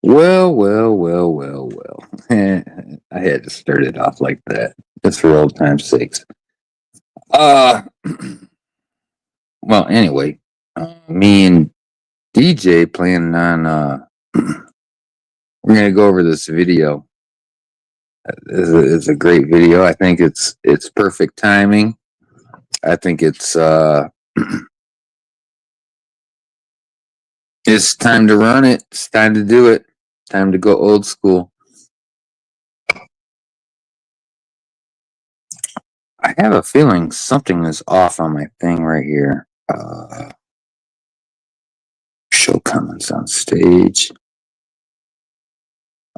Well. I had to start it off like that, just for old time's sakes. Uh, well, anyway, me and DJ planning on, we're gonna go over this video. It's a great video. I think it's perfect timing. I think it's time to run it. It's time to do it. Time to go old school. I have a feeling something is off on my thing right here. Show comments on stage.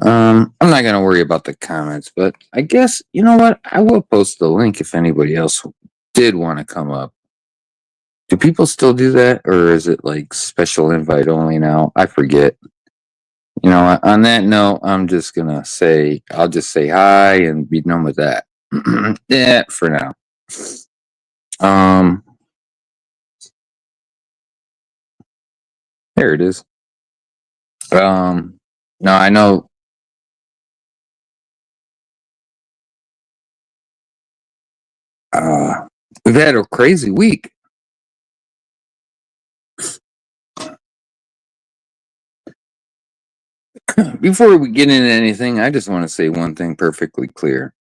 I'm not gonna worry about the comments, but I guess you know what? I will post the link if anybody else did want to come up. Do people still do that, or is it like special invite only now? I forget. You know, on that note, I'm just gonna say I'll just say hi and be done with that. Yeah, for now. Um, there it is. No, I know. We've had a crazy week. Before we get into anything, I just want to say one thing perfectly clear.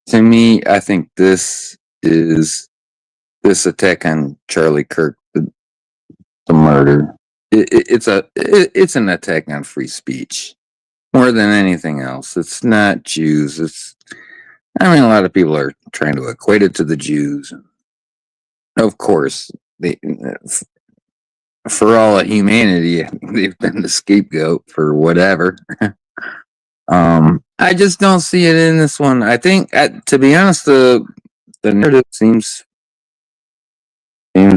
To me, I think this attack on Charlie Kirk, the murder. It's an attack on free speech more than anything else. It's not Jews. I mean, a lot of people are trying to equate it to the Jews. Of course, they for all of humanity, they've been the scapegoat for whatever. I just don't see it in this one. I think, to be honest, the narrative seems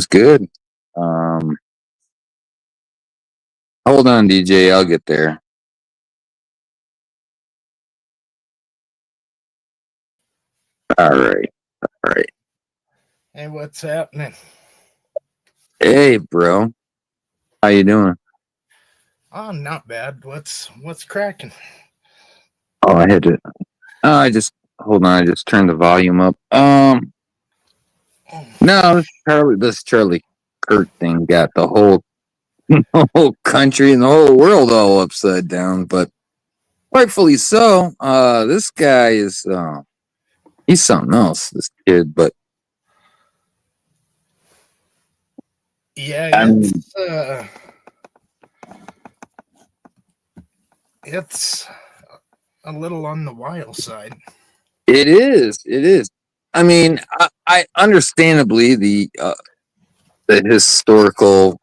good. Hold on, DJ. I'll get there. All right. Hey, what's happening? Hey, bro. How you doing? Oh, not bad. What's cracking? Oh, I had to. I just hold on. I just turned the volume up. No, this Charlie Kirk thing got the whole country and the whole world all upside down, but rightfully so. This guy is he's something else. This kid, but yeah, it's a little on the wild side. It is. I mean, I understandably the historical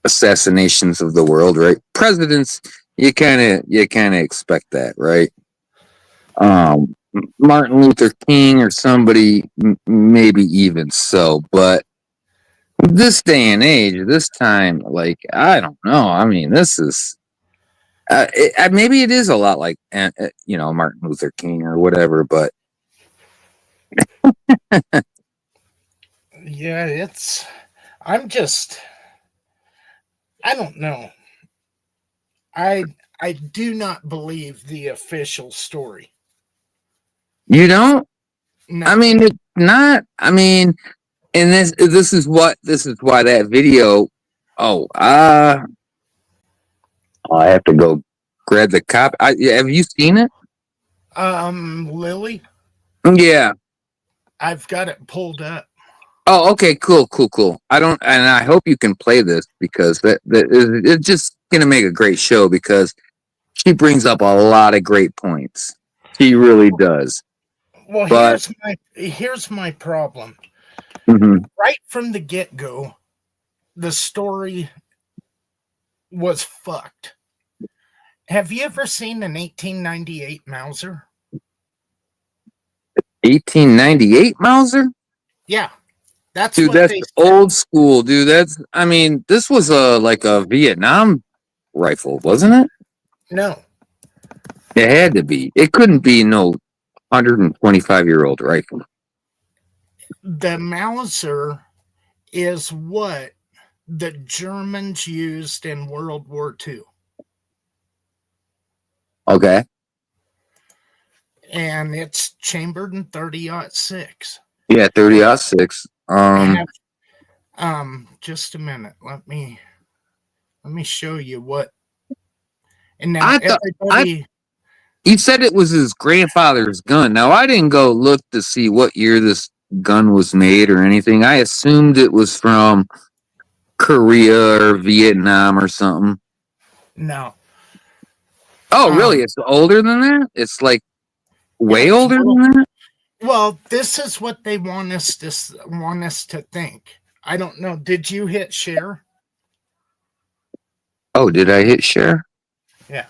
assassinations of the world, right? Presidents, you kind of expect that, right? Martin Luther King or somebody, maybe even so, but this day and age, this time, like I don't know. I mean, this is maybe it is a lot like Martin Luther King or whatever, but yeah, I don't know. I do not believe the official story. You don't? No. I mean, it's not. I mean, and this is why that video. I have to go grab the copy. Have you seen it? Lily, Yeah. I've got it pulled up. Oh, okay, cool. I hope you can play this because it's just gonna make a great show because she brings up a lot of great points. She really does. Well, But here's my problem. mm-hmm. Right from the get-go, the story was fucked. Have you ever seen an 1898 Mauser? 1898 Mauser? Yeah. That's Dude, what that's they old school, dude. I mean, this was like a Vietnam rifle, wasn't it? No. It had to be. It couldn't be no 125-year-old rifle. The Mauser is what the Germans used in World War II. Okay. and it's chambered in 30-06. Yeah, 30-06. Just a minute. Let me show you what. And now I thought everybody. he said it was his grandfather's gun. Now I didn't go look to see what year this gun was made or anything. I assumed it was from Korea or Vietnam or something. No. Oh, really? It's older than that? It's like way older than that? Well, this is what they want us to think. I don't know. Did you hit share? Oh, did I hit share? Yeah.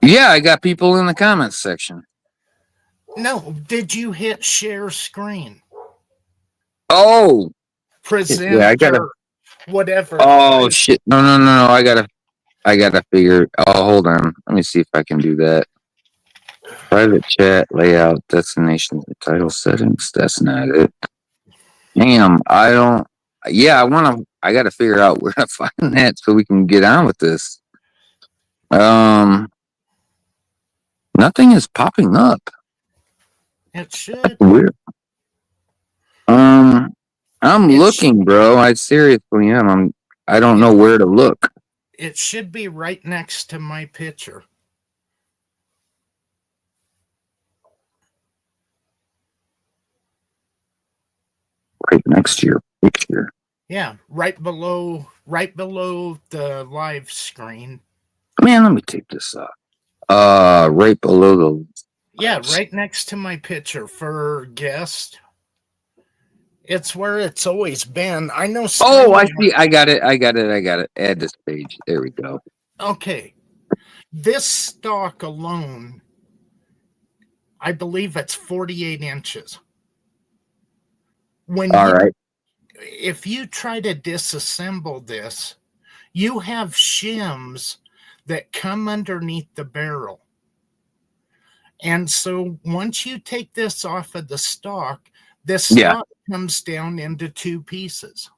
Yeah, I got people in the comments section. No, did you hit share screen? Oh, Present yeah, I gotta. Whatever. Oh shit! No! I gotta figure. Oh, hold on. Let me see if I can do that. Private chat layout destination title settings. That's not it. Damn, I don't. Yeah, I gotta figure out where to find that so we can get on with this. Nothing is popping up. It should. Weird. I'm looking, bro. I seriously am. I don't know where to look. It should be right next to my picture. Right next to your picture. Yeah, right below the live screen. Man, let me take this off. Right below the. Yeah, right next to my picture for guest. It's where it's always been. I know. Oh, I see. I got it. Add this page. There we go. Okay. This stock alone, I believe it's 48 inches. If you try to disassemble this, you have shims that come underneath the barrel. And so once you take this off of the stock, this stock comes down into two pieces.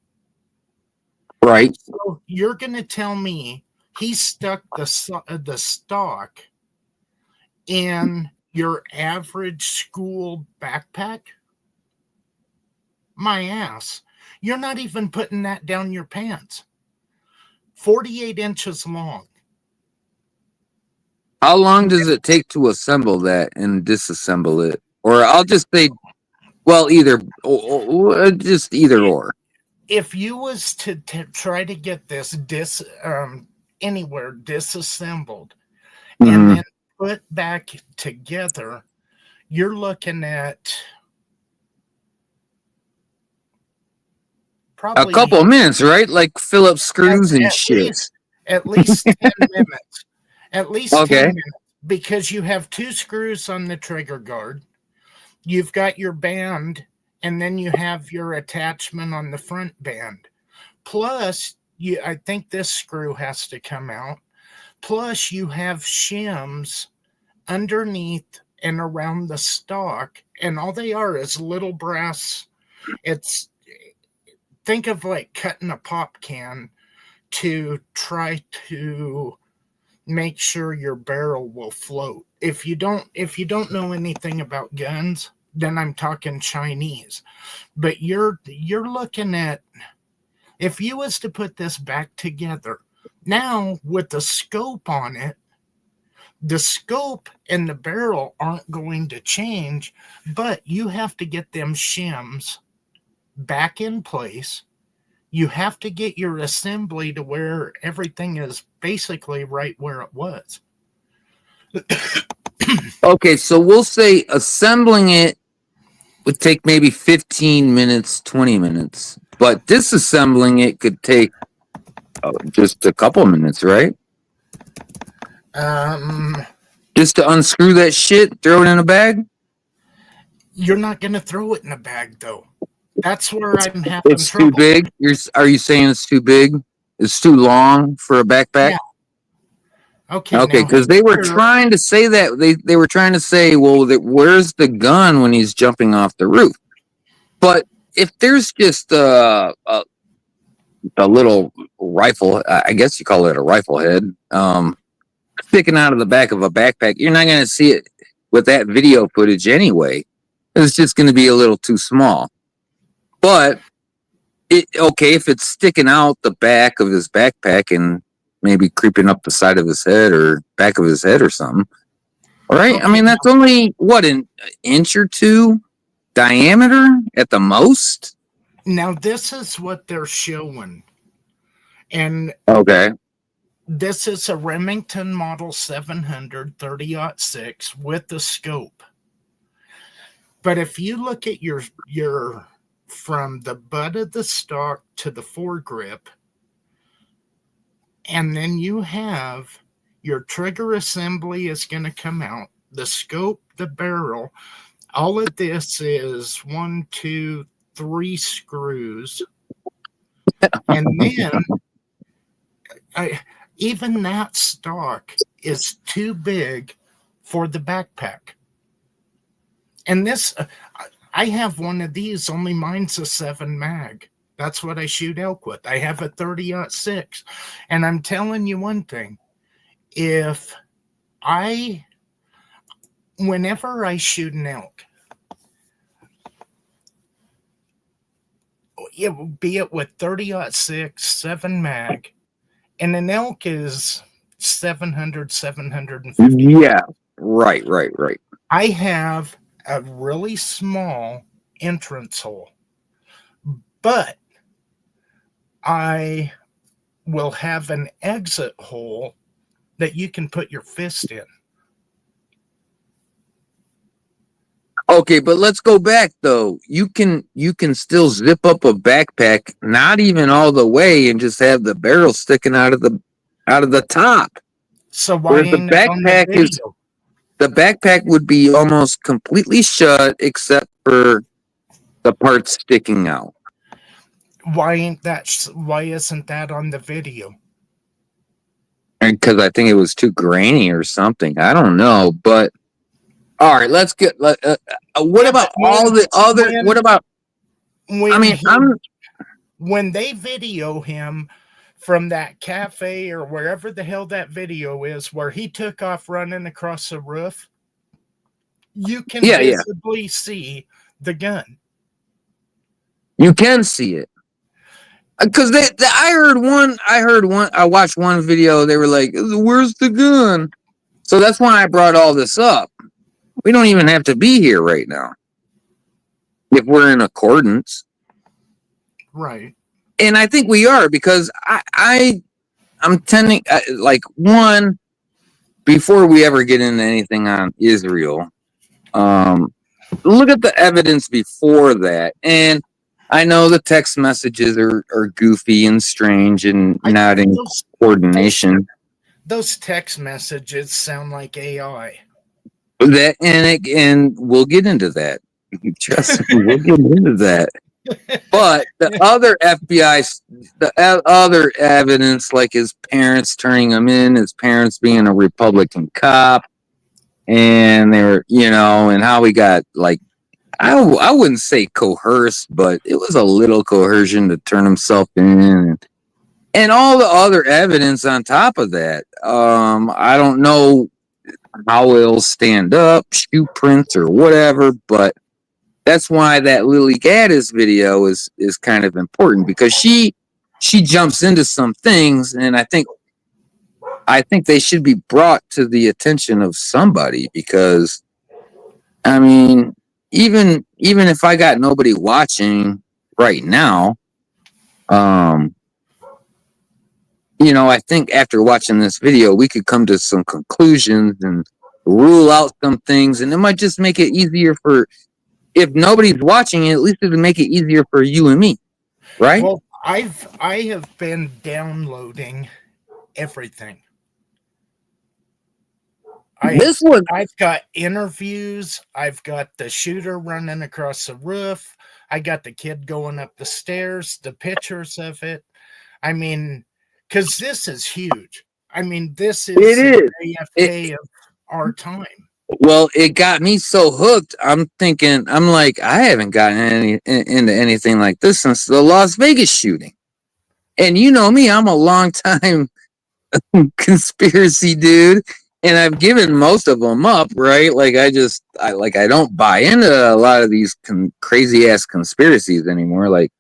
Right. So you're going to tell me he stuck the stock in your average school backpack? My ass. You're not even putting that down your pants. 48 inches long. How long does it take to assemble that and disassemble it? Or I'll just say, well, either or. If you was to try to get this anywhere disassembled and then put back together, you're looking at probably a couple of minutes, right? Like Phillips screws and shit. At least 10 minutes. At least 10 minutes. Because you have two screws on the trigger guard. You've got your band, and then you have your attachment on the front band. Plus, I think this screw has to come out. Plus, you have shims underneath and around the stock, and all they are is little brass. Think of like cutting a pop can to try to make sure your barrel will float. If you don't know anything about guns, then I'm talking Chinese. But you're looking at, if you was to put this back together now with the scope on it, the scope and the barrel aren't going to change, but you have to get them shims back in place. You have to get your assembly to where everything is basically right where it was. Okay, so we'll say assembling it would take maybe 15 minutes, 20 minutes. But disassembling it could take just a couple minutes, right? Just to unscrew that shit, throw it in a bag? You're not going to throw it in a bag, though. That's where I'm having it's trouble. Too big? Are you saying it's too big? It's too long for a backpack? Yeah. Okay, because they were trying to say that. They were trying to say, well, where's the gun when he's jumping off the roof? But if there's just a little rifle, I guess you call it a rifle head, sticking out of the back of a backpack. You're not going to see it with that video footage anyway. It's just going to be a little too small. But okay, if it's sticking out the back of his backpack and maybe creeping up the side of his head or back of his head or something. All right. Okay. I mean, that's only what, an inch or two diameter at the most. Now, this is what they're showing. And Okay. this is a Remington Model 700 30-06 with the scope. But if you look at your from the butt of the stock to the foregrip, and then you have your trigger assembly is going to come out, the scope, the barrel, all of this is 1, 2, 3 screws. And then even that stock is too big for the backpack. And this, I have one of these, only mine's a 7 mag. That's what I shoot elk with. I have a 30-06. And I'm telling you one thing, whenever I shoot an elk, be it with 30-06, 7 mag, and an elk is 700, 750. Yeah. Right. I have a really small entrance hole, but I will have an exit hole that you can put your fist in. Okay, but let's go back though. You can still zip up a backpack, not even all the way, and just have the barrel sticking out of the top. So why Whereas ain't it on the video? The backpack would be almost completely shut except for the parts sticking out. Why isn't that on the video? And because I think it was too grainy or something. I don't know, but all right, let's get. What about all the other? What about? When they video him from that cafe or wherever the hell that video is, where he took off running across the roof, you can visibly see the gun. You can see it. Because I watched one video. They were like, "Where's the gun?" So that's why I brought all this up. We don't even have to be here right now if we're in accordance, right? And I think we are, because I'm tending one, before we ever get into anything on Israel, look at the evidence before that. And I know the text messages are goofy and strange and not in coordination. Those text messages sound like AI. That and we'll get into that. Trust me, we'll get into that. But the other other evidence, like his parents turning him in, his parents being a Republican cop, and they were, and how he got, like, I wouldn't say coerced, but it was a little coercion to turn himself in, and all the other evidence on top of that. I don't know how it'll stand up, shoe prints or whatever, but that's why that Lily Gaddis video is kind of important, because she jumps into some things, and I think they should be brought to the attention of somebody, because I mean, even if I got nobody watching right now, I think after watching this video, we could come to some conclusions and rule out some things, and it might just make it easier for, if nobody's watching it, at least it'll make it easier for you and me, right? Well, I have been downloading everything. I've got interviews. I've got the shooter running across the roof. I got the kid going up the stairs, the pictures of it. I mean, because this is huge. I mean, this is the AFK of our time. Well, it got me so hooked. I'm like, I haven't gotten into anything like this since the Las Vegas shooting. And you know me, I'm a long time conspiracy, dude. And I've given most of them up, right? Like I don't buy into a lot of these crazy ass conspiracies anymore. Like,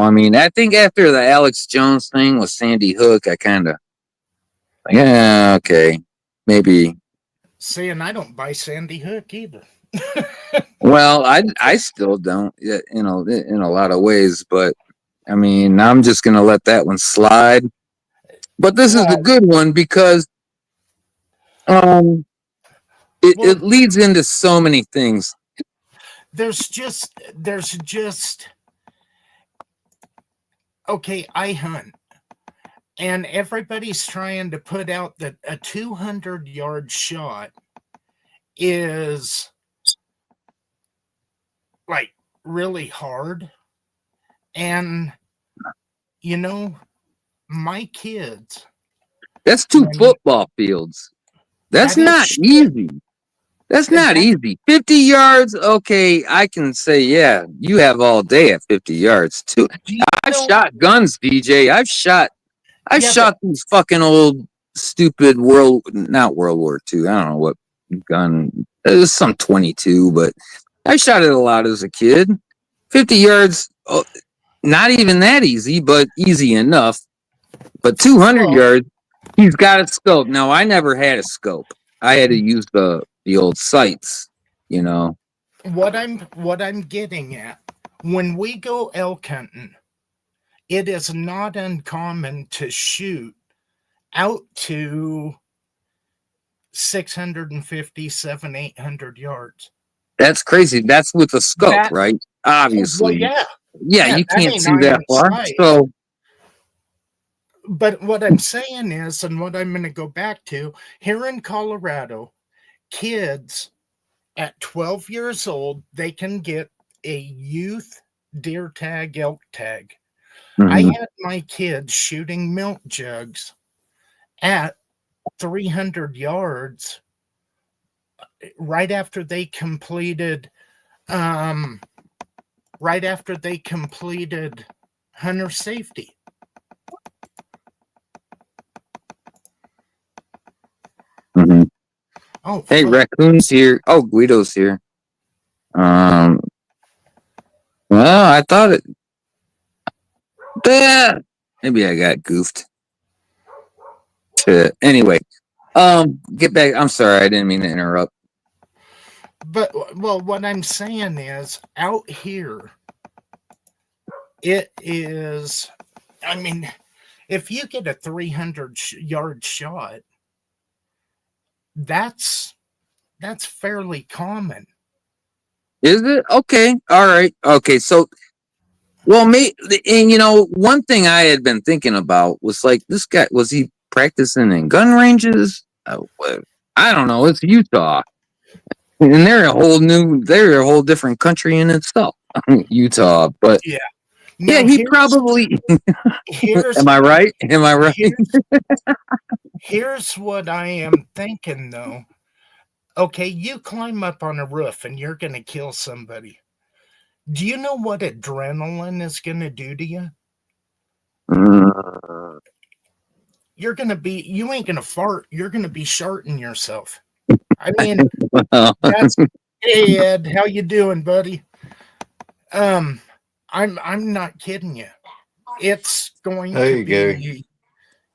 I mean, I think after the Alex Jones thing with Sandy Hook, I kind of, yeah, okay, maybe. See, and I don't buy Sandy Hook either. Well, I still don't, in a lot of ways, but I mean, I'm just gonna let that one slide. But this is a Well, good one because um it leads into so many things. there's just okay, I hunt, and everybody's trying to put out that a 200-yard shot is like really hard. And my kids, That's two when football fields. That's that is not shit, easy. That's not that, easy. 50 yards, okay, I can say, yeah, you have all day at 50 yards too. do you I've know? shot guns, DJ. I've Yeah, but shot these fucking old stupid not World War II. I don't know what gun. It was some 22, but I shot it a lot as a kid. 50 yards, not even that easy, but easy enough. But 200 well, yards, he's got a scope. Now, I never had a scope. I had to use the old sights, you know. what I'm getting at, when we go elk hunting, it is not uncommon to shoot out to 650, 800 yards. That's crazy. That's with a scope, That right? Well, Obviously. yeah, Yeah, yeah, you that can't ain't see that iron far. sight. So, But what I'm saying is, and what I'm going to go back to, here in Colorado, kids at 12 years old, they can get a youth deer tag, elk tag. I mhm. had my kids shooting milk jugs at 300 yards right after they completed um hunter safety. Mhm. Oh Hey, fuck. Raccoon's here. Oh, Guido's here. Um, well, I thought it. Maybe I got goofed. Anyway, get back. I'm sorry, I didn't mean to interrupt. But well, what I'm saying is out here it is, I mean, if you get a 300-yard shot, that's fairly common. Is it okay? All right. Okay. So, well, and one thing I had been thinking about was like, this guy, was he practicing in gun ranges? I don't know. It's Utah, and they're a whole different country in itself, Utah. But Yeah. yeah, Now he probably. here's Am I right? Am I right? here's what I am thinking though. Okay, you climb up on a roof and you're going to kill somebody. Do you know what adrenaline is going to do to you? Mm. You ain't going to fart. You're going to be sharting yourself. I mean, that's, hey Ed, how you doing, buddy? I'm not kidding you. It's going to Hey, be, Gary.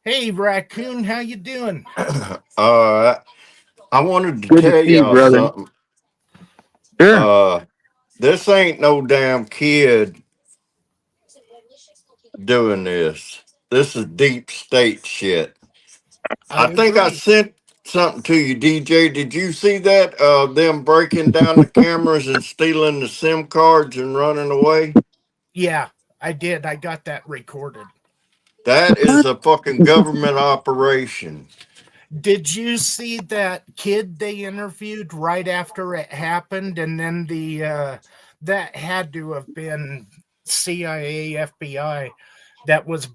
hey Raccoon, how you doing? I wanted to Good to tell see you, y'all brother. something. Sure. This ain't no damn kid doing this. This is deep state shit. I I think I agree. sent something to you, DJ. Did you see that? Them breaking down the cameras and stealing the SIM cards and running away? Yeah, I did. I got that recorded. That is a fucking government operation. Did you see that kid they interviewed right after it happened? And then that had to have been CIA, FBI, that was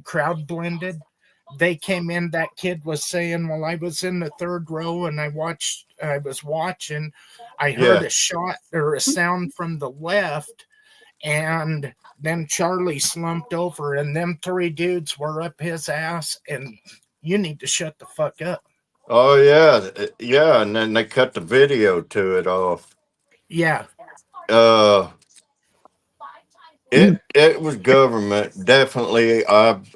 crowd blended. They came in, that kid was saying, well, I was in the third row and I was watching, I heard Yeah. a shot or a sound from the left, and Then Charlie slumped over, and them three dudes were up his ass, and you need to shut the fuck up. Oh yeah, yeah, and then they cut the video to it off. Yeah. It was government, definitely. I've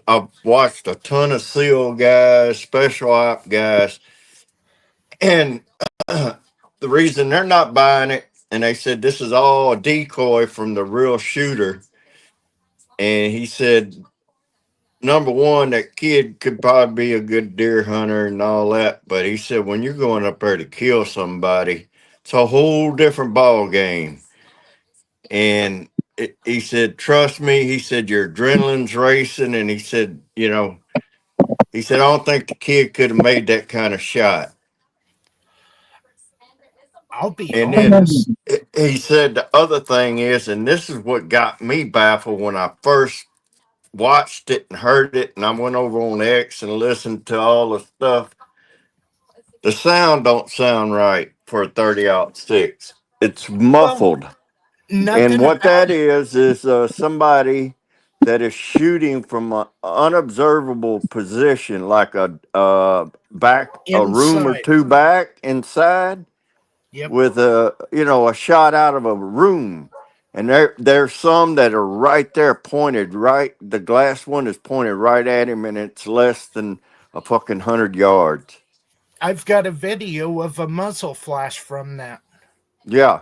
watched a ton of SEAL guys, special op guys, and the reason they're not buying it, and they said this is all a decoy from the real shooter, and he said, number one, that kid could probably be a good deer hunter and all that, but he said when you're going up there to kill somebody, it's a whole different ball game. And he said, trust me, he said, your adrenaline's racing. And he said, I don't think the kid could have made that kind of shot. I'll be And then honest. he said the other thing is, and this is what got me baffled when I first watched it and heard it, and I went over on X and listened to all the stuff. The sound don't sound right for a 30-06. It's muffled. Nothing And what about that is somebody that is shooting from an unobservable position, like a room or Inside. two back inside, Yep. with a shot out of a room. And there's some that are right there pointed right. The glass one is pointed right at him, and it's less than a fucking 100 yards. I've got a video of a muzzle flash from that. Yeah.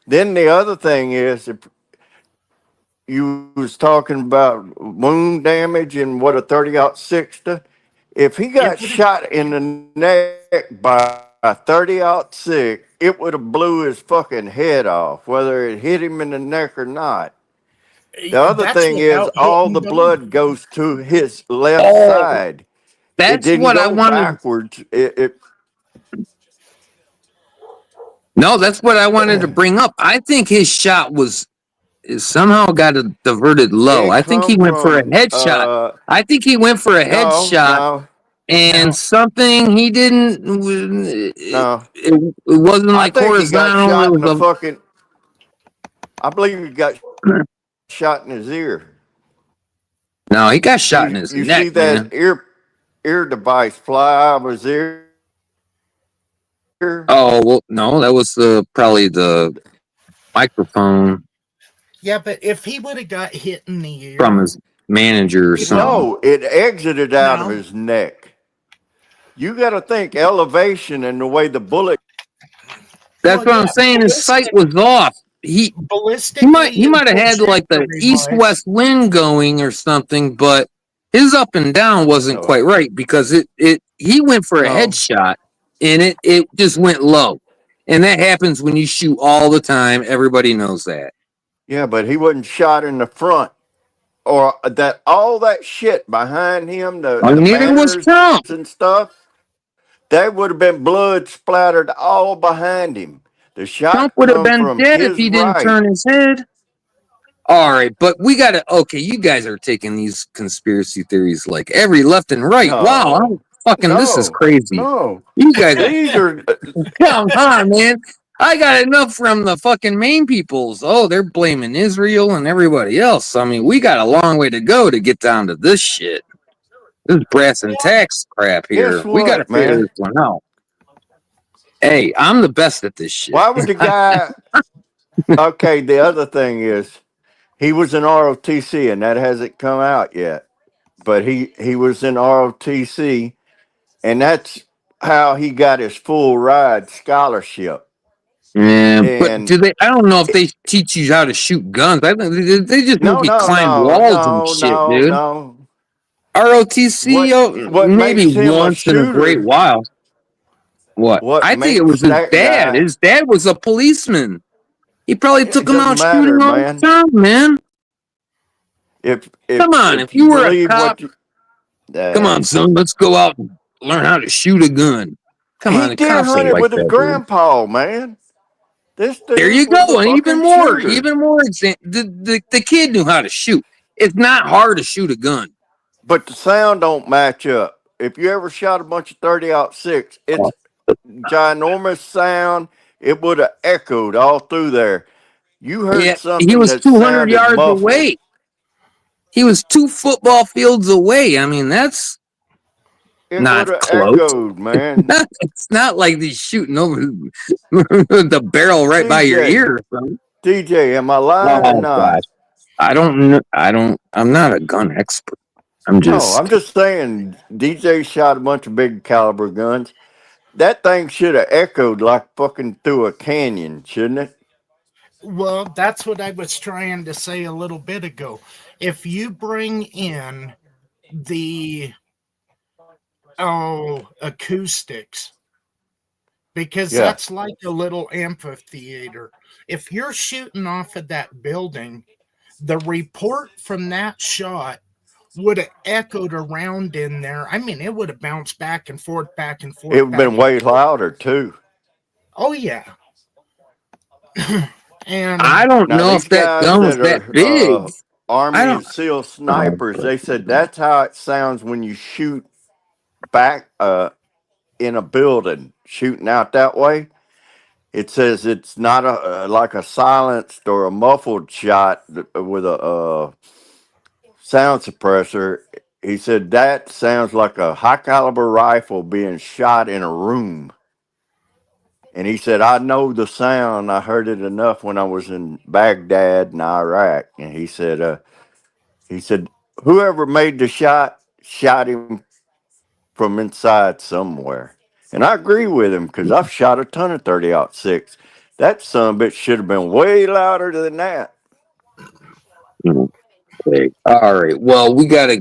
Then the other thing is, if you was talking about wound damage and what a 30-06 does, if he got shot in the neck by a 30-06, it would have blew his fucking head off, whether it hit him in the neck or not. The other That's thing is, without all hitting the bone. blood goes to his left Oh, side. It That's didn't what I go wanted. backwards. No, that's what I wanted to bring up. I think his shot somehow got diverted low. I think he went for a headshot. I think he went for a headshot, and something he didn't. No. It wasn't I like think he got horizontal. shot It in the was fucking. I believe he got shot in his ear. no, he got shot in his You neck. see that ear device fly out of his ear? Oh well, no, that was probably the microphone Yeah, but if he would have got hit in the ear, from his manager or something. No, it exited out of No. his neck. You got to think elevation and the way the bullet. That's what I'm saying. His sight was off. He ballistically, might have had like the east-west wind going or something, but his up and down wasn't No. quite right because he went for a No. headshot and it just went low. And that happens when you shoot all the time. Everybody knows that. Yeah, but he wasn't shot in the front. Or that all that shit behind him, the Neither was banners Trump. and stuff, that would have been blood splattered all behind him. The shot Trump would have come been from dead if his he didn't right. turn his head. All right, but we got to, okay, you guys are taking these conspiracy theories like every left and right. No. Wow, this is crazy. No, You guys, these are come on, man. I got enough from the fucking main peoples. Oh, they're blaming Israel and everybody else. I mean, we got a long way to go to get down to this shit. This is brass and tax crap here. Guess We got to what, figure man? this one out. Hey, I'm the best at this shit. Why would the guy? Okay, the other thing is, he was in ROTC, and that hasn't come out yet. But he was in ROTC, and that's how he got his full ride scholarship. Yeah, but And do they? I don't know if they teach you how to shoot guns. I think they just no, make you no, climb no, walls and no, shit, no, dude. no. ROTC, What maybe makes him a once in a great shooter? while. What? What I think it makes was his that dad. guy? His dad was a policeman. He probably took him out doesn't matter, shooting all man. the time, man. If Come on, if you were a believe cop, what you, come on, son, let's go out and learn how to shoot a gun. Come on, he the deer cops ain't hunted like with his that, dude. grandpa, man. This dude There you was go, a and even fucking more shooter. the kid knew how to shoot. It's not hard to shoot a gun. But the sound don't match up. If you ever shot a bunch of 30-06, it's ginormous sound. It would have echoed all through there. You heard Yeah, something he was that 200 sounded yards muffled. away. He was 2 football fields away. I mean, that's It not would have close. echoed, man. It's not like he's shooting over the barrel right by your DJ. ear or something. DJ, am I lying or Oh not? gosh, I don't know. I'm not a gun expert. I'm No, just. I'm just saying DJ shot a bunch of big caliber guns. That thing should have echoed like fucking through a canyon, shouldn't it? Well, that's what I was trying to say a little bit ago. If you bring in the acoustics, because Yeah. that's like a little amphitheater. If you're shooting off of that building, the report from that shot would have echoed around in there. I mean, it would have bounced back and forth, back and forth. It would have been way louder too. Oh yeah. And I don't Now know these if that guys gun was that that big. are Army I and don't. SEAL snipers, they said that's how it sounds when you shoot back in a building, shooting out that way. It says it's not a like a silenced or a muffled shot with a sound suppressor. He said that sounds like a high caliber rifle being shot in a room. And he said, I know the sound. I heard it enough when I was in Baghdad in Iraq. And he said, whoever made the shot him from inside somewhere. And I agree with him because I've shot a ton of 30-06. That son of a bitch should have been way louder than that. Okay. All right. Well, we gotta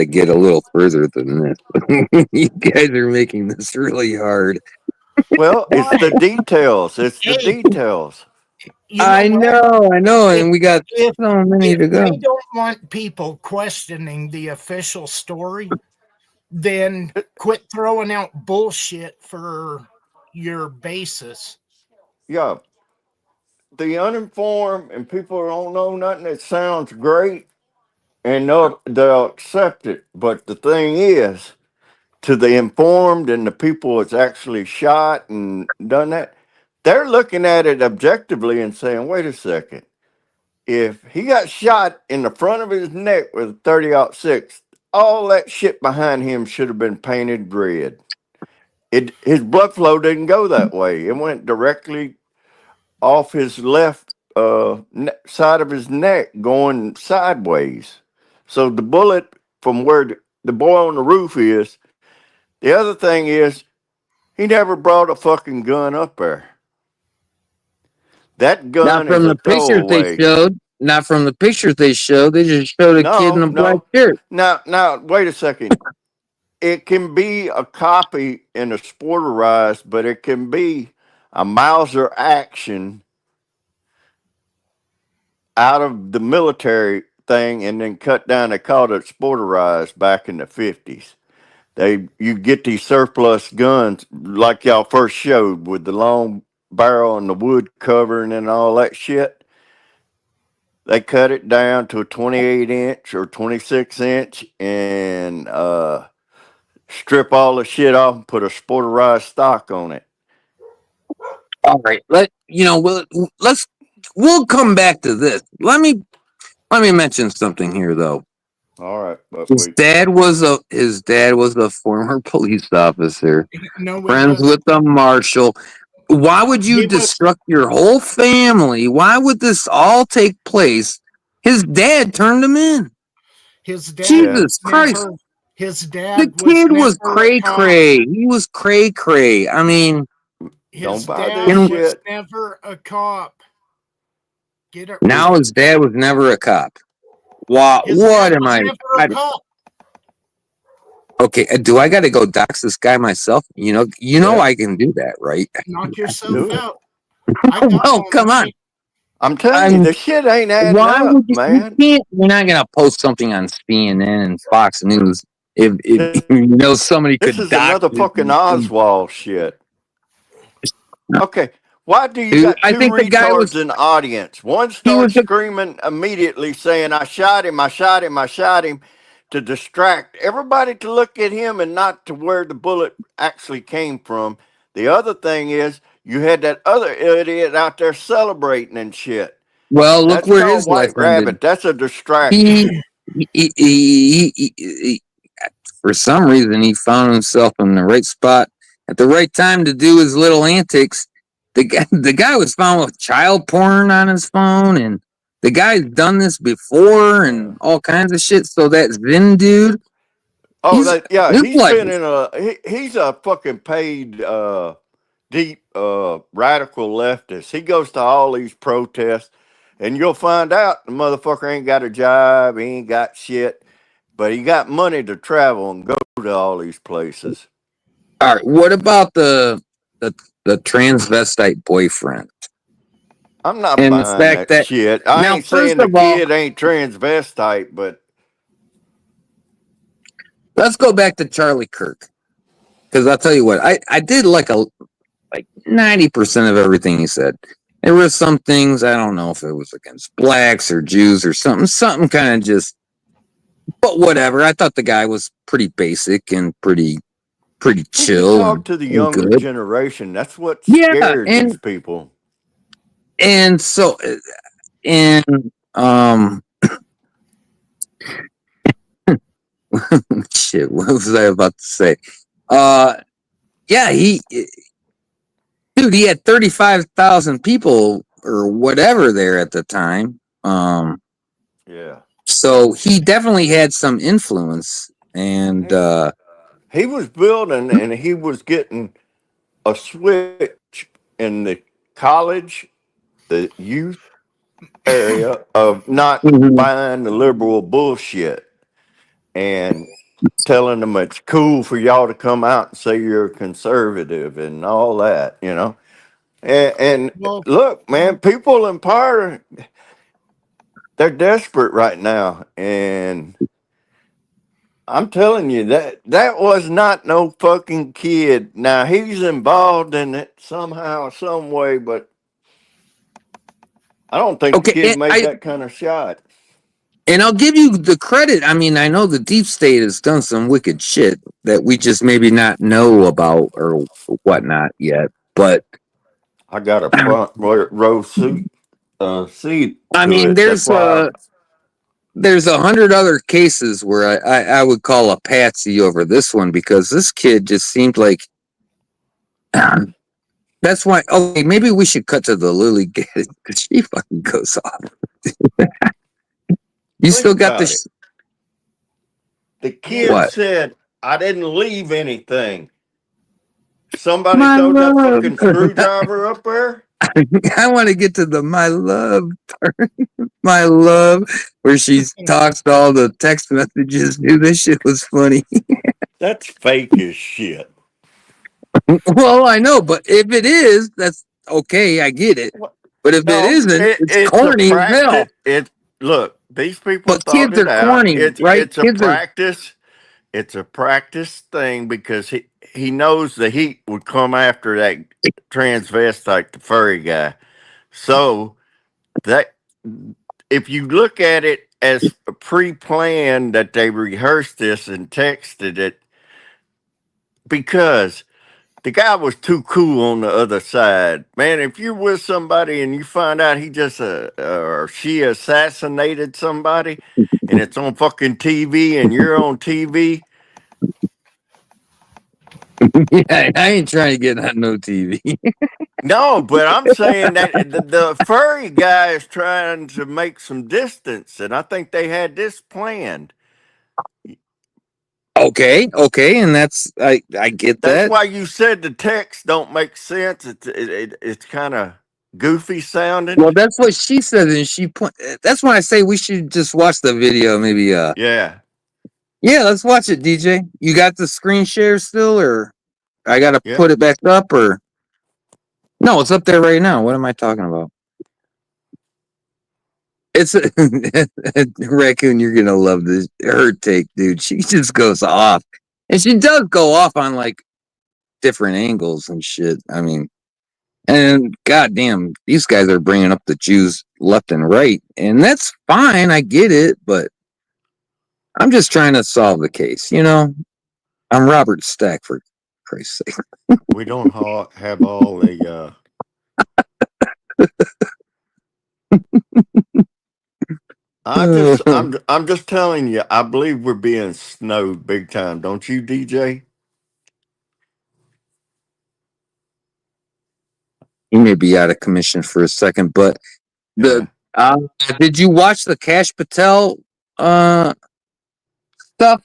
get a little further than this. You guys are making this really hard. Well, it's the details. It's the Hey. details. I know, If- and we got if- so many if to go. they don't want people questioning the official story, then quit throwing out bullshit for your basis. Yeah. The uninformed and people who don't know nothing, it sounds great and they'll accept it. But the thing is, to the informed and the people that's actually shot and done that, they're looking at it objectively and saying, wait a second. If he got shot in the front of his neck with a 30-06, all that shit behind him should have been painted red. His blood flow didn't go that way. It went directly off his left side of his neck, going sideways. So the bullet from where the boy on the roof is. The other thing is, he never brought a fucking gun up there. That gun Not from is the a pictures they throwaway. showed. Not from the pictures they showed. They just showed a kid in a black shirt. Now, wait a second. It can be a copy in a sporterized, but it can be a Mauser action out of the military thing and then cut down. They called it sporterized back in the 50s. You get these surplus guns like y'all first showed with the long barrel and the wood covering and all that shit. They cut it down to a 28 inch or 26 inch and strip all the shit off and put a sporterized stock on it. All right. We'll come back to this. Let me mention something here though. All right, but His dad was a former police officer, No, friends with the marshal. Why would you He was- destruct your whole family? Why would this all take place? His dad turned him in. his dad. Jesus Christ. never- His dad. The kid was never a cray cop. cray. He was cray cray. I mean, His Don't buy dad this was shit. never a cop. Get it? now his dad was never a cop. What His dad am was I? never a cop. Okay, do I got to go dox this guy myself? You know, Yeah. I can do that, right? Knock Do yourself it. out. I got Well, all come my on. shit. I'm telling you, I'm- the shit ain't adding Why up, would you? man. You're not gonna post something on CNN and Fox News if you know somebody This could is dox another it fucking and- Oswald shit. Okay, why do you Dude, got I two think the guy retards was- in the audience? One was starts the- screaming immediately saying, I shot him, I shot him, I shot him, to distract everybody to look at him and not to where the bullet actually came from. The other thing is, you had that other idiot out there celebrating and shit. Well, look That's where called his life White Rabbit. ended. That's a distraction. He for some reason, he found himself in the right spot at the right time to do his little antics. The guy was found with child porn on his phone, and the guy's done this before and all kinds of shit. So that Vin dude, Oh, he's yeah, his he's life. been in he's a fucking paid deep radical leftist. He goes to all these protests, and you'll find out the motherfucker ain't got a job, he ain't got shit, but he got money to travel and go to all these places. All right, what about the transvestite boyfriend? I'm not And the buying fact that that shit. I now, ain't first saying the of all, kid ain't transvestite, but let's go back to Charlie Kirk, because I'll tell you what, I did like 90% of everything he said. There were some things, I don't know if it was against blacks or Jews or something kind of just, but whatever. I thought the guy was pretty basic and pretty he can chill talk to the and younger good. generation. That's what Yeah, scared these people. and so and shit, what was I about to say? Yeah, dude, he had 35,000 people or whatever there at the time. Yeah. So he definitely had some influence, and He was building and he was getting a switch in the college, the youth area of not Mhm. buying the liberal bullshit and telling them it's cool for y'all to come out and say you're conservative and all that, you know. And Well, look, man, people in power, they're desperate right now. And I'm telling you that was not no fucking kid. Now he's involved in it somehow, some way, but I don't think the okay, kid made that kind of shot. and I'll give you the credit. I mean, I know the deep state has done some wicked shit that we just maybe not know about or whatnot yet. But I got a front row seat I to mean, it. That's why. there's 100 other cases where I would call a patsy over this one, because this kid just seemed like. That's why. Okay, maybe we should cut to the Lily because she fucking goes off. You Think still got about it. this? The kid What? said, "I didn't leave anything." Somebody My throwed that love. fucking screwdriver up there. I want to get to the my love, my love, where she talks to all the text messages. Dude, this shit was funny. That's fake as shit. Well, I know, but if it is, that's okay. I get it. What? But if it No, isn't, it's it's a corny as hell. practice. It look, these people But thought kids it are out. corny, right? It's a Kids are. practice. It's a practice thing because he knows the heat would come after that transvestite, the furry guy. So that if you look at it as a pre-planned that they rehearsed this and texted it, because the guy was too cool on the other side. Man, if you're with somebody and you find out he just or she assassinated somebody and it's on fucking TV and you're on TV. Yeah, I ain't trying to get on no TV. No, but I'm saying that the furry guy is trying to make some distance, and I think they had this planned. Okay, and that's I get That's that. why you said the text don't make sense. It's kind of goofy sounding. Well, that's what she said, and she point. That's why I say we should just watch the video. Maybe. Yeah, Yeah, let's watch it, DJ. You got the screen share still, or I gotta yeah. put it back up, or no? It's up there right now. What am I talking about? It's a Raccoon. You're gonna love this. Her take, dude. She just goes off, and she does go off on like different angles and shit. I mean, and goddamn, these guys are bringing up the Jews left and right, and that's fine. I get it, but I'm just trying to solve the case. I'm Robert Stack, for Christ's sake. We don't have all the I'm just telling you, I believe we're being snowed big time, don't you, DJ? He may be out of commission for a second, but Yeah. the did you watch the Cash Patel stuff?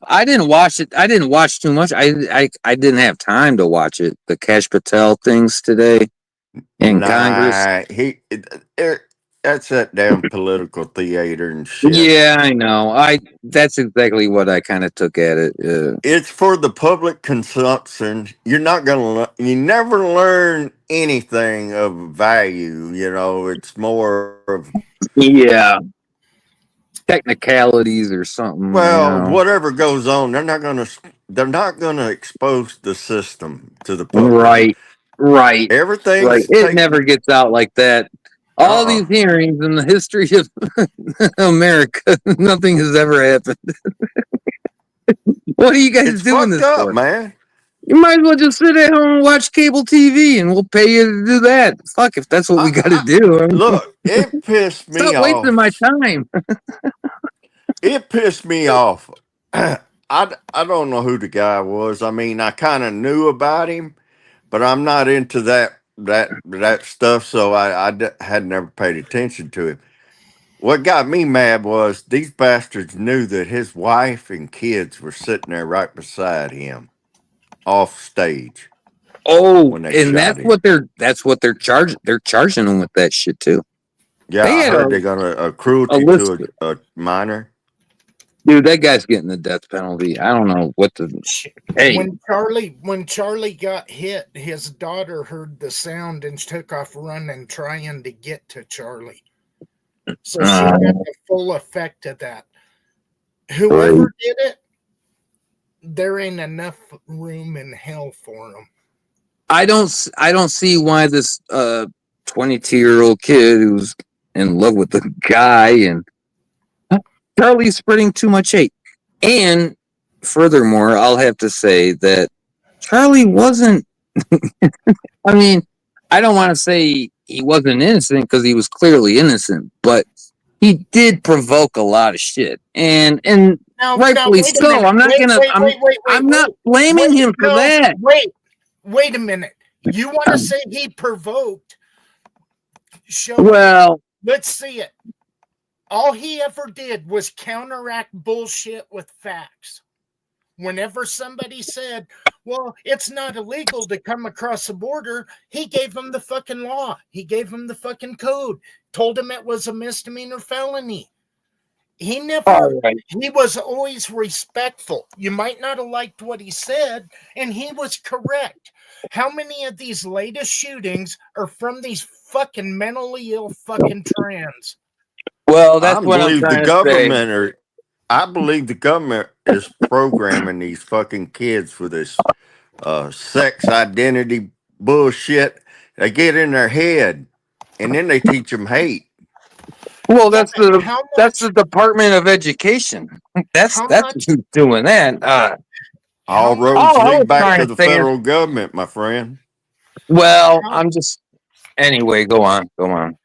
I didn't watch it. I didn't watch too much. I didn't have time to watch it. The Cash Patel things today in Congress. Nah, that's that damn political theater and shit. Yeah, I know. That's exactly what I kind of took at it. It's for the public consumption. You're not gonna. You never learn anything of value. You know, it's more of Yeah, technicalities or something. well, you know. whatever goes on. They're not gonna. They're not gonna expose the system to the public. Right. Right. Everything's It never gets out like that. All these hearings in the history of America, nothing has ever happened. What are you guys It's doing fucked this up, for? man. You might as well just sit at home and watch cable TV, and we'll pay you to do that. Fuck, if that's what we got to do. I mean, Look, it pissed me stop off. wasting my time. It pissed me off. I don't know who the guy was. I mean, I kind of knew about him, but I'm not into that stuff, so had never paid attention to him. What got me mad was these bastards knew that his wife and kids were sitting there right beside him, off stage. Oh, when they and shot him. that's what they're charging. They're charging them with that shit too. Yeah, They I had heard they got a cruelty to a minor. Dude, that guy's getting the death penalty. I don't know what the. Hey, When Charlie got hit, his daughter heard the sound and took off running, trying to get to Charlie. So she got the full effect of that. Whoever did it, there ain't enough room in hell for them. I don't see why this 22-year-old kid who's in love with the guy and Charlie's spreading too much hate. And furthermore, I'll have to say that Charlie wasn't. I mean, I don't want to say he wasn't innocent because he was clearly innocent, but he did provoke a lot of shit, and rightfully so. I'm not gonna. I'm not blaming him for that. Wait a minute. You want to say he provoked? Let's see it. All he ever did was counteract bullshit with facts. Whenever somebody said, well, it's not illegal to come across the border, he gave them the fucking law. He gave them the fucking code. Told him it was a misdemeanor felony. He was always respectful. You might not have liked what he said, and he was correct. How many of these latest shootings are from these fucking mentally ill fucking trans? Well, that's what I'm trying to say. I believe the government is programming these fucking kids with this sex identity bullshit. They get in their head, and then they teach them hate. Well, that's the Department of Education. That's who's doing that. All roads lead back to the federal government, my friend. Well, anyway, go on.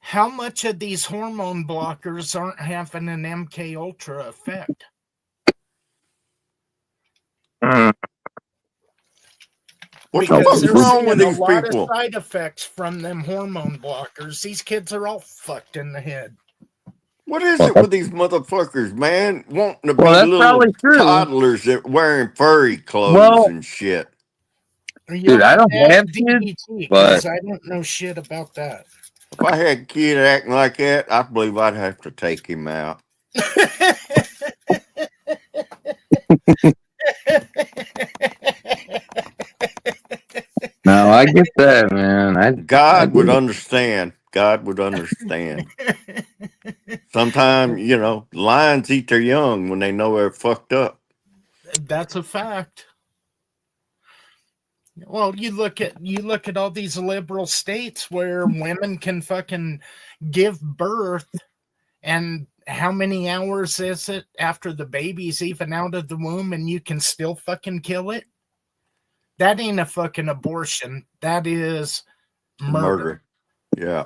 How much of these hormone blockers aren't having an MK Ultra effect? What's wrong with these people? Of side effects from them hormone blockers. These kids are all fucked in the head. What is it with these motherfuckers, man? Wanting to be little toddlers that wearing furry clothes and shit. Dude, I don't have kids, but I don't know shit about that. If I had a kid acting like that, I believe I'd have to take him out. No, I get that, man. God would understand. God would understand. Sometimes, lions eat their young when they know they're fucked up. That's a fact. Well, you look at all these liberal states where women can fucking give birth, and how many hours is it after the baby's even out of the womb and you can still fucking kill it? That ain't a fucking abortion. That is murder. Yeah.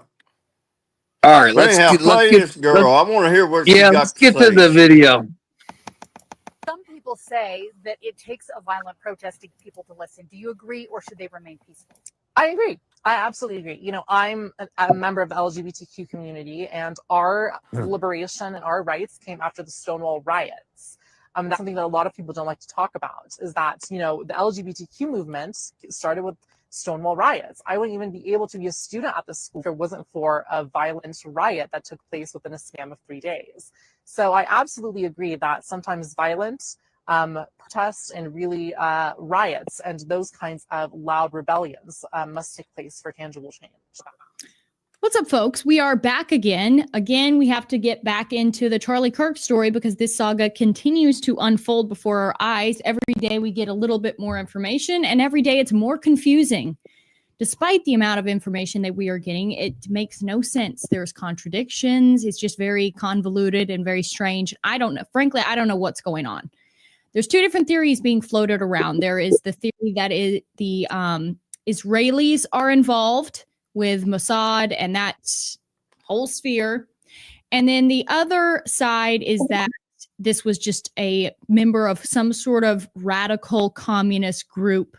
All right, But anyhow, play this girl. I want to hear what she's got let's to get say. to the video. Some people say that it takes a violent protest to get people to listen. Do you agree, or should they remain peaceful? I agree. I absolutely agree. You know, I'm a member of the LGBTQ community, and our liberation and our rights came after the Stonewall riots. That's something that a lot of people don't like to talk about, is that, you know, the LGBTQ movement started with Stonewall riots. I wouldn't even be able to be a student at the school if it wasn't for a violent riot that took place within a span of 3 days. So I absolutely agree that sometimes violent protests and really riots and those kinds of loud rebellions must take place for tangible change. What's up, folks? We are back again. Again, we have to get back into the Charlie Kirk story because this saga continues to unfold before our eyes. Every day we get a little bit more information, and every day it's more confusing. Despite the amount of information that we are getting, it makes no sense. There's contradictions. It's just very convoluted and very strange. I don't know. Frankly, I don't know what's going on. There's two different theories being floated around. There is the theory that the Israelis are involved with Mossad and that whole sphere. And then the other side is that this was just a member of some sort of radical communist group,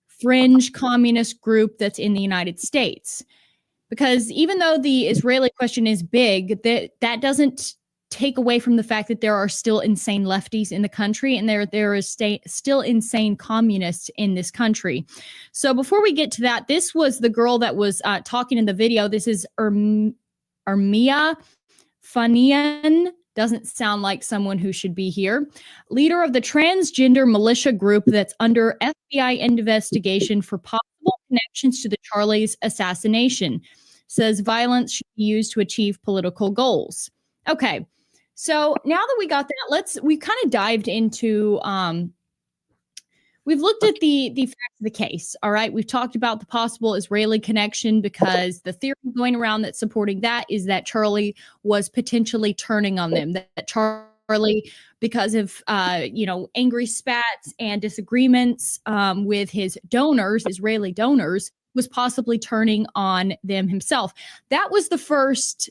fringe communist group that's in the United States. Because even though the Israeli question is big, that doesn't take away from the fact that there are still insane lefties in the country, and there is still insane communists in this country. So before we get to that, this was the girl that was talking in the video. This is Armia Fanian. Doesn't sound like someone who should be here. Leader of the transgender militia group that's under FBI investigation for possible connections to the Charlie's assassination. Says violence should be used to achieve political goals. Okay. So now that we got that, we kind of dived into, we've looked at the facts of the case. All right. We've talked about the possible Israeli connection because the theory going around that's supporting that is that Charlie was potentially turning on them, that Charlie, because of, angry spats and disagreements with his donors, Israeli donors, was possibly turning on them himself. That was the first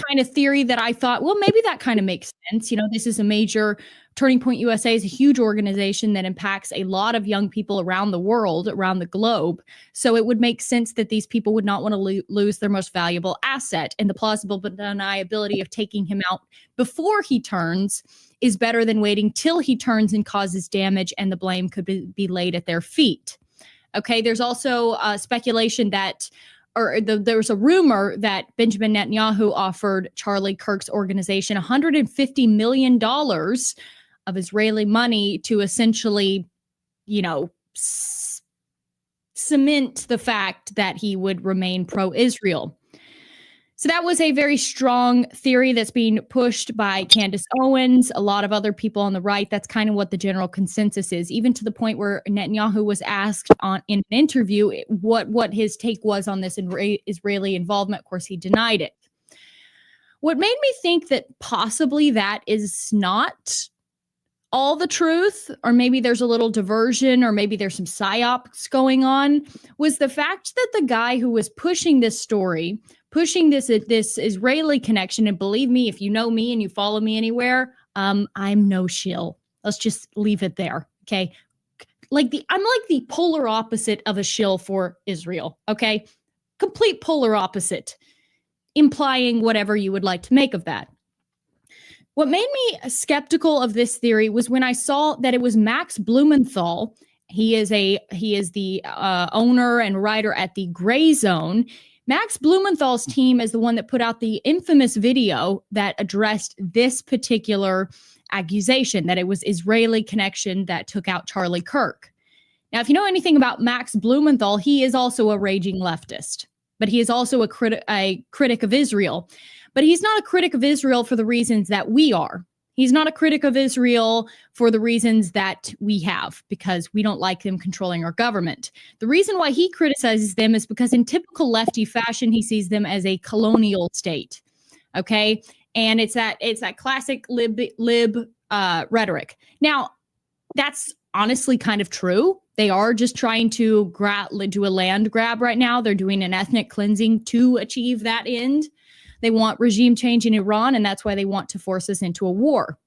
kind of theory that I thought, well, maybe that kind of makes sense. You know, this is a major Turning Point USA is a huge organization that impacts a lot of young people around the world, around the globe. So it would make sense that these people would not want to lose their most valuable asset. And the plausible deniability of taking him out before he turns is better than waiting till he turns and causes damage, and the blame could be laid at their feet. Okay, there's also speculation that there was a rumor that Benjamin Netanyahu offered Charlie Kirk's organization $150 million of Israeli money to essentially, cement the fact that he would remain pro-Israel. So that was a very strong theory that's being pushed by Candace Owens, a lot of other people on the right. That's kind of what the general consensus is, even to the point where Netanyahu was asked in an interview what his take was on this Israeli involvement. Of course, he denied it. What made me think that possibly that is not all the truth, or maybe there's a little diversion, or maybe there's some psyops going on, was the fact that the guy who was pushing this story, pushing this Israeli connection, and believe me, if you know me and you follow me anywhere, I'm no shill. Let's just leave it there, okay? I'm like the polar opposite of a shill for Israel, okay? Complete polar opposite, implying whatever you would like to make of that. What made me skeptical of this theory was when I saw that it was Max Blumenthal. He is the owner and writer at the Gray Zone. Max Blumenthal's team is the one that put out the infamous video that addressed this particular accusation, that it was Israeli connection that took out Charlie Kirk. Now, if you know anything about Max Blumenthal, he is also a raging leftist, but he is also a critic of Israel. But he's not a critic of Israel for the reasons that we are. He's not a critic of Israel for the reasons that we have, because we don't like them controlling our government. The reason why he criticizes them is because in typical lefty fashion, he sees them as a colonial state. Okay. And it's that classic lib rhetoric. Now, that's honestly kind of true. They are just trying to do a land grab right now. They're doing an ethnic cleansing to achieve that end. They want regime change in Iran, and that's why they want to force us into a war.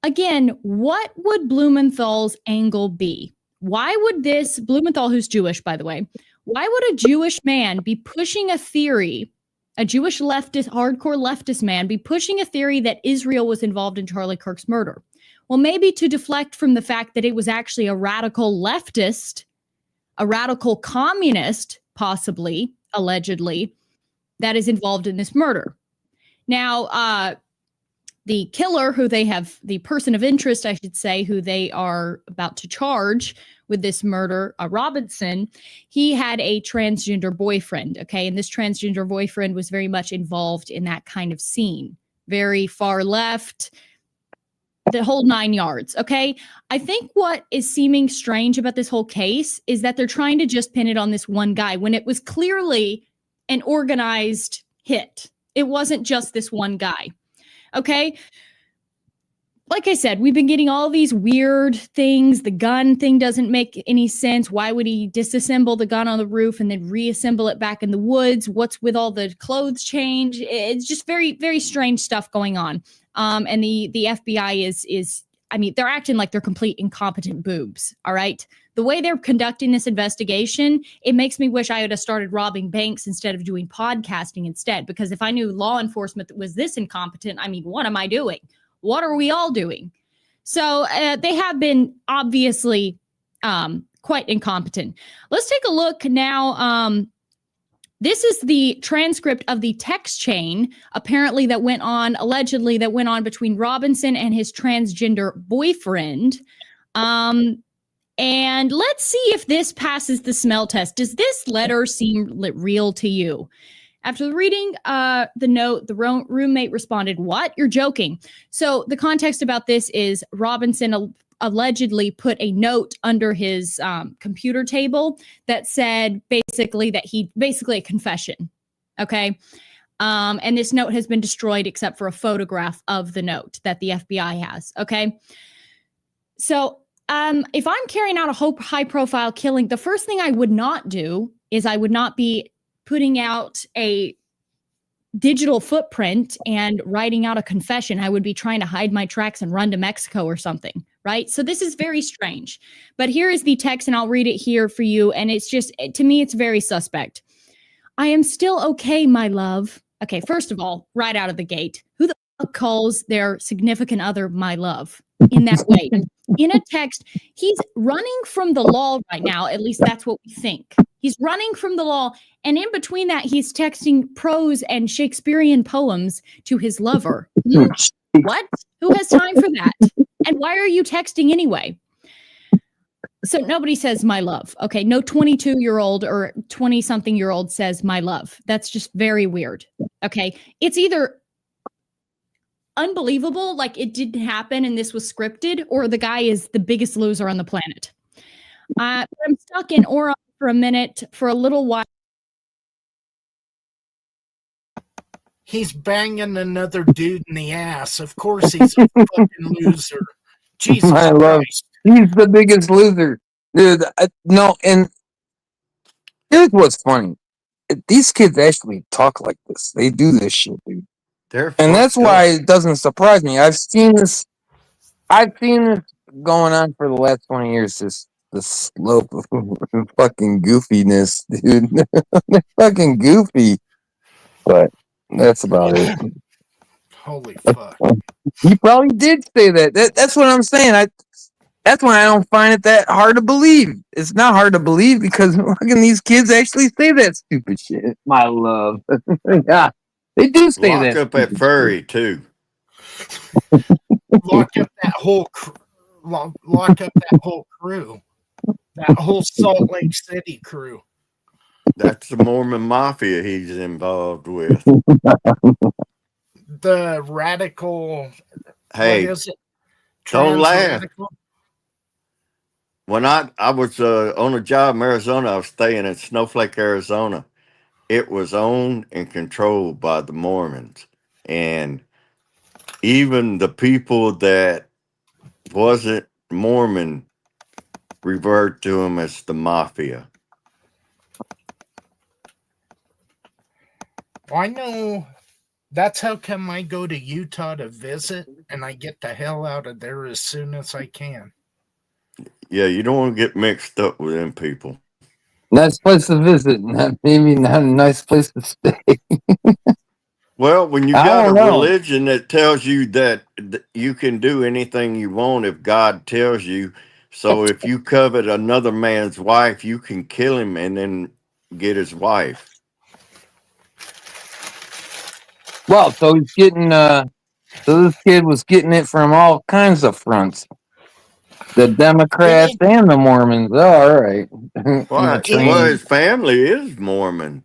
Again, what would Blumenthal's angle be? Why would this, Blumenthal, who's Jewish, by the way, why would a Jewish man be pushing a theory, a Jewish leftist, hardcore leftist man, be pushing a theory that Israel was involved in Charlie Kirk's murder? Well, maybe to deflect from the fact that it was actually a radical leftist, a radical communist, possibly, allegedly, that is involved in this murder. Now, the killer, who they have, the person of interest, I should say, who they are about to charge with this murder, Robinson, he had a transgender boyfriend, okay? And this transgender boyfriend was very much involved in that kind of scene. Very far left, the whole 9 yards, okay? I think what is seeming strange about this whole case is that they're trying to just pin it on this one guy when it was clearly an organized hit. It wasn't just this one guy. Okay. Like I said, we've been getting all these weird things. The gun thing doesn't make any sense. Why would he disassemble the gun on the roof and then reassemble it back in the woods? What's with all the clothes change? It's just very, very strange stuff going on. And the FBI is, I mean, they're acting like they're complete incompetent boobs. All right. The way they're conducting this investigation, it makes me wish I would have started robbing banks instead of doing podcasting instead. Because if I knew law enforcement was this incompetent, I mean, what am I doing? What are we all doing? So they have been obviously quite incompetent. Let's take a look now. This is the transcript of the text chain, apparently that went on, allegedly that went on between Robinson and his transgender boyfriend. And let's see if this passes the smell test. Does this letter seem real to you? After reading the note, the roommate responded, "What? You're joking." So the context about this is Robinson allegedly put a note under his computer table that said basically a confession. Okay. And this note has been destroyed except for a photograph of the note that the FBI has. Okay. So if I'm carrying out a high profile killing, the first thing I would not do is I would not be putting out a digital footprint and writing out a confession. I would be trying to hide my tracks and run to Mexico or something, right? So this is very strange. But here is the text, and I'll read it here for you. And it's just, to me, it's very suspect. "I am still okay, my love." Okay, first of all, right out of the gate, who the fuck calls their significant other my love in that way? In a text, he's running from the law right now. At least that's what we think. He's running from the law. And in between that, he's texting prose and Shakespearean poems to his lover. What? Who has time for that? And why are you texting anyway? So nobody says my love. Okay. No 22-year-old or 20-something-year-old says my love. That's just very weird. Okay. It's either unbelievable, like it didn't happen and this was scripted, or the guy is the biggest loser on the planet. I'm stuck in Oron for a minute, for a little while. He's banging another dude in the ass. Of course he's a fucking loser. Jesus I love- Christ. He's the biggest loser, dude. No, and here's what's funny: these kids actually talk like this. They do this shit, dude, They're and that's fucked why up. it doesn't surprise me. I've seen this going on for the last 20 years. The slope of fucking goofiness, dude. They're fucking goofy, but that's about it. Holy fuck. He probably did say that. That's what I'm saying. That's why I don't find it that hard to believe. It's not hard to believe because fucking these kids actually say that stupid shit. My love. Yeah, they do say Lock that. up that furry too. Lock up that whole lock up that whole crew. That whole Salt Lake City crew. That's the Mormon mafia he's involved with. The radical. Hey, what is it? don't laugh. Trans-radical? When I was on a job in Arizona, I was staying in Snowflake, Arizona. It was owned and controlled by the Mormons. And even the people that wasn't Mormon referred to them as the mafia. I know that's how come I go to Utah to visit, and I get the hell out of there as soon as I can. Yeah, you don't want to get mixed up with them people. Nice place to visit, not maybe not a nice place to stay. Well, when you I got a don't know. religion that tells you that you can do anything you want if God tells you. So if you covet another man's wife, you can kill him and then get his wife. Well, so he's getting so this kid was getting it from all kinds of fronts. The Democrats and the Mormons. Oh, all right. Well, his family is Mormon.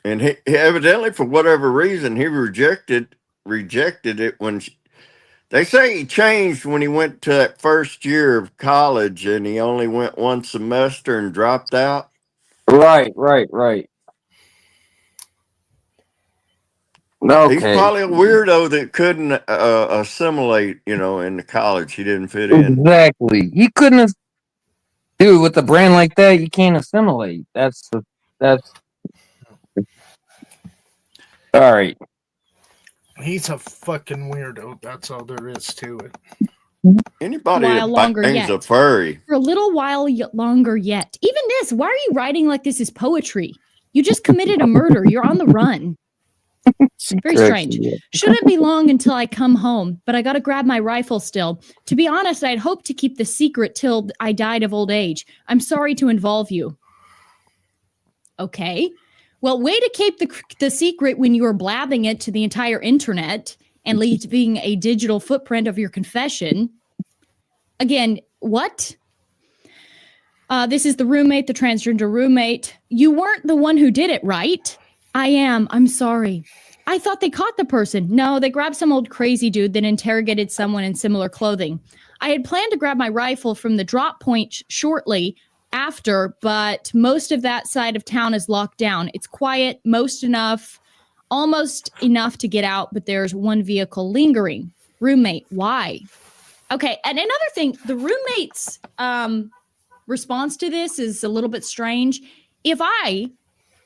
And he evidently, for whatever reason, he rejected it when they say he changed when he went to that first year of college and he only went one semester and dropped out. Right. Okay. He's probably a weirdo that couldn't assimilate, in the college. He didn't fit in. Exactly. He couldn't have. Dude, with a brand like that, you can't assimilate. That's all right. He's a fucking weirdo. That's all there is to it. Anybody While longer that bangs yet. a furry. For a little while longer yet. Even this, why are you writing like this is poetry? You just committed a murder. You're on the run. Very strange. Shouldn't be long until I come home, but I got to grab my rifle still. To be honest, I'd hoped to keep the secret till I died of old age. I'm sorry to involve you. Okay. Well, way to keep the secret when you were blabbing it to the entire internet and leaving a digital footprint of your confession. Again, what? This is the roommate, the transgender roommate. You weren't the one who did it, right? I am. I'm sorry. I thought they caught the person. No, they grabbed some old crazy dude that interrogated someone in similar clothing. I had planned to grab my rifle from the drop point shortly after, but most of that side of town is locked down. It's quiet, almost enough to get out, but there's one vehicle lingering. Roommate, why? Okay, and another thing, the roommate's response to this is a little bit strange. If I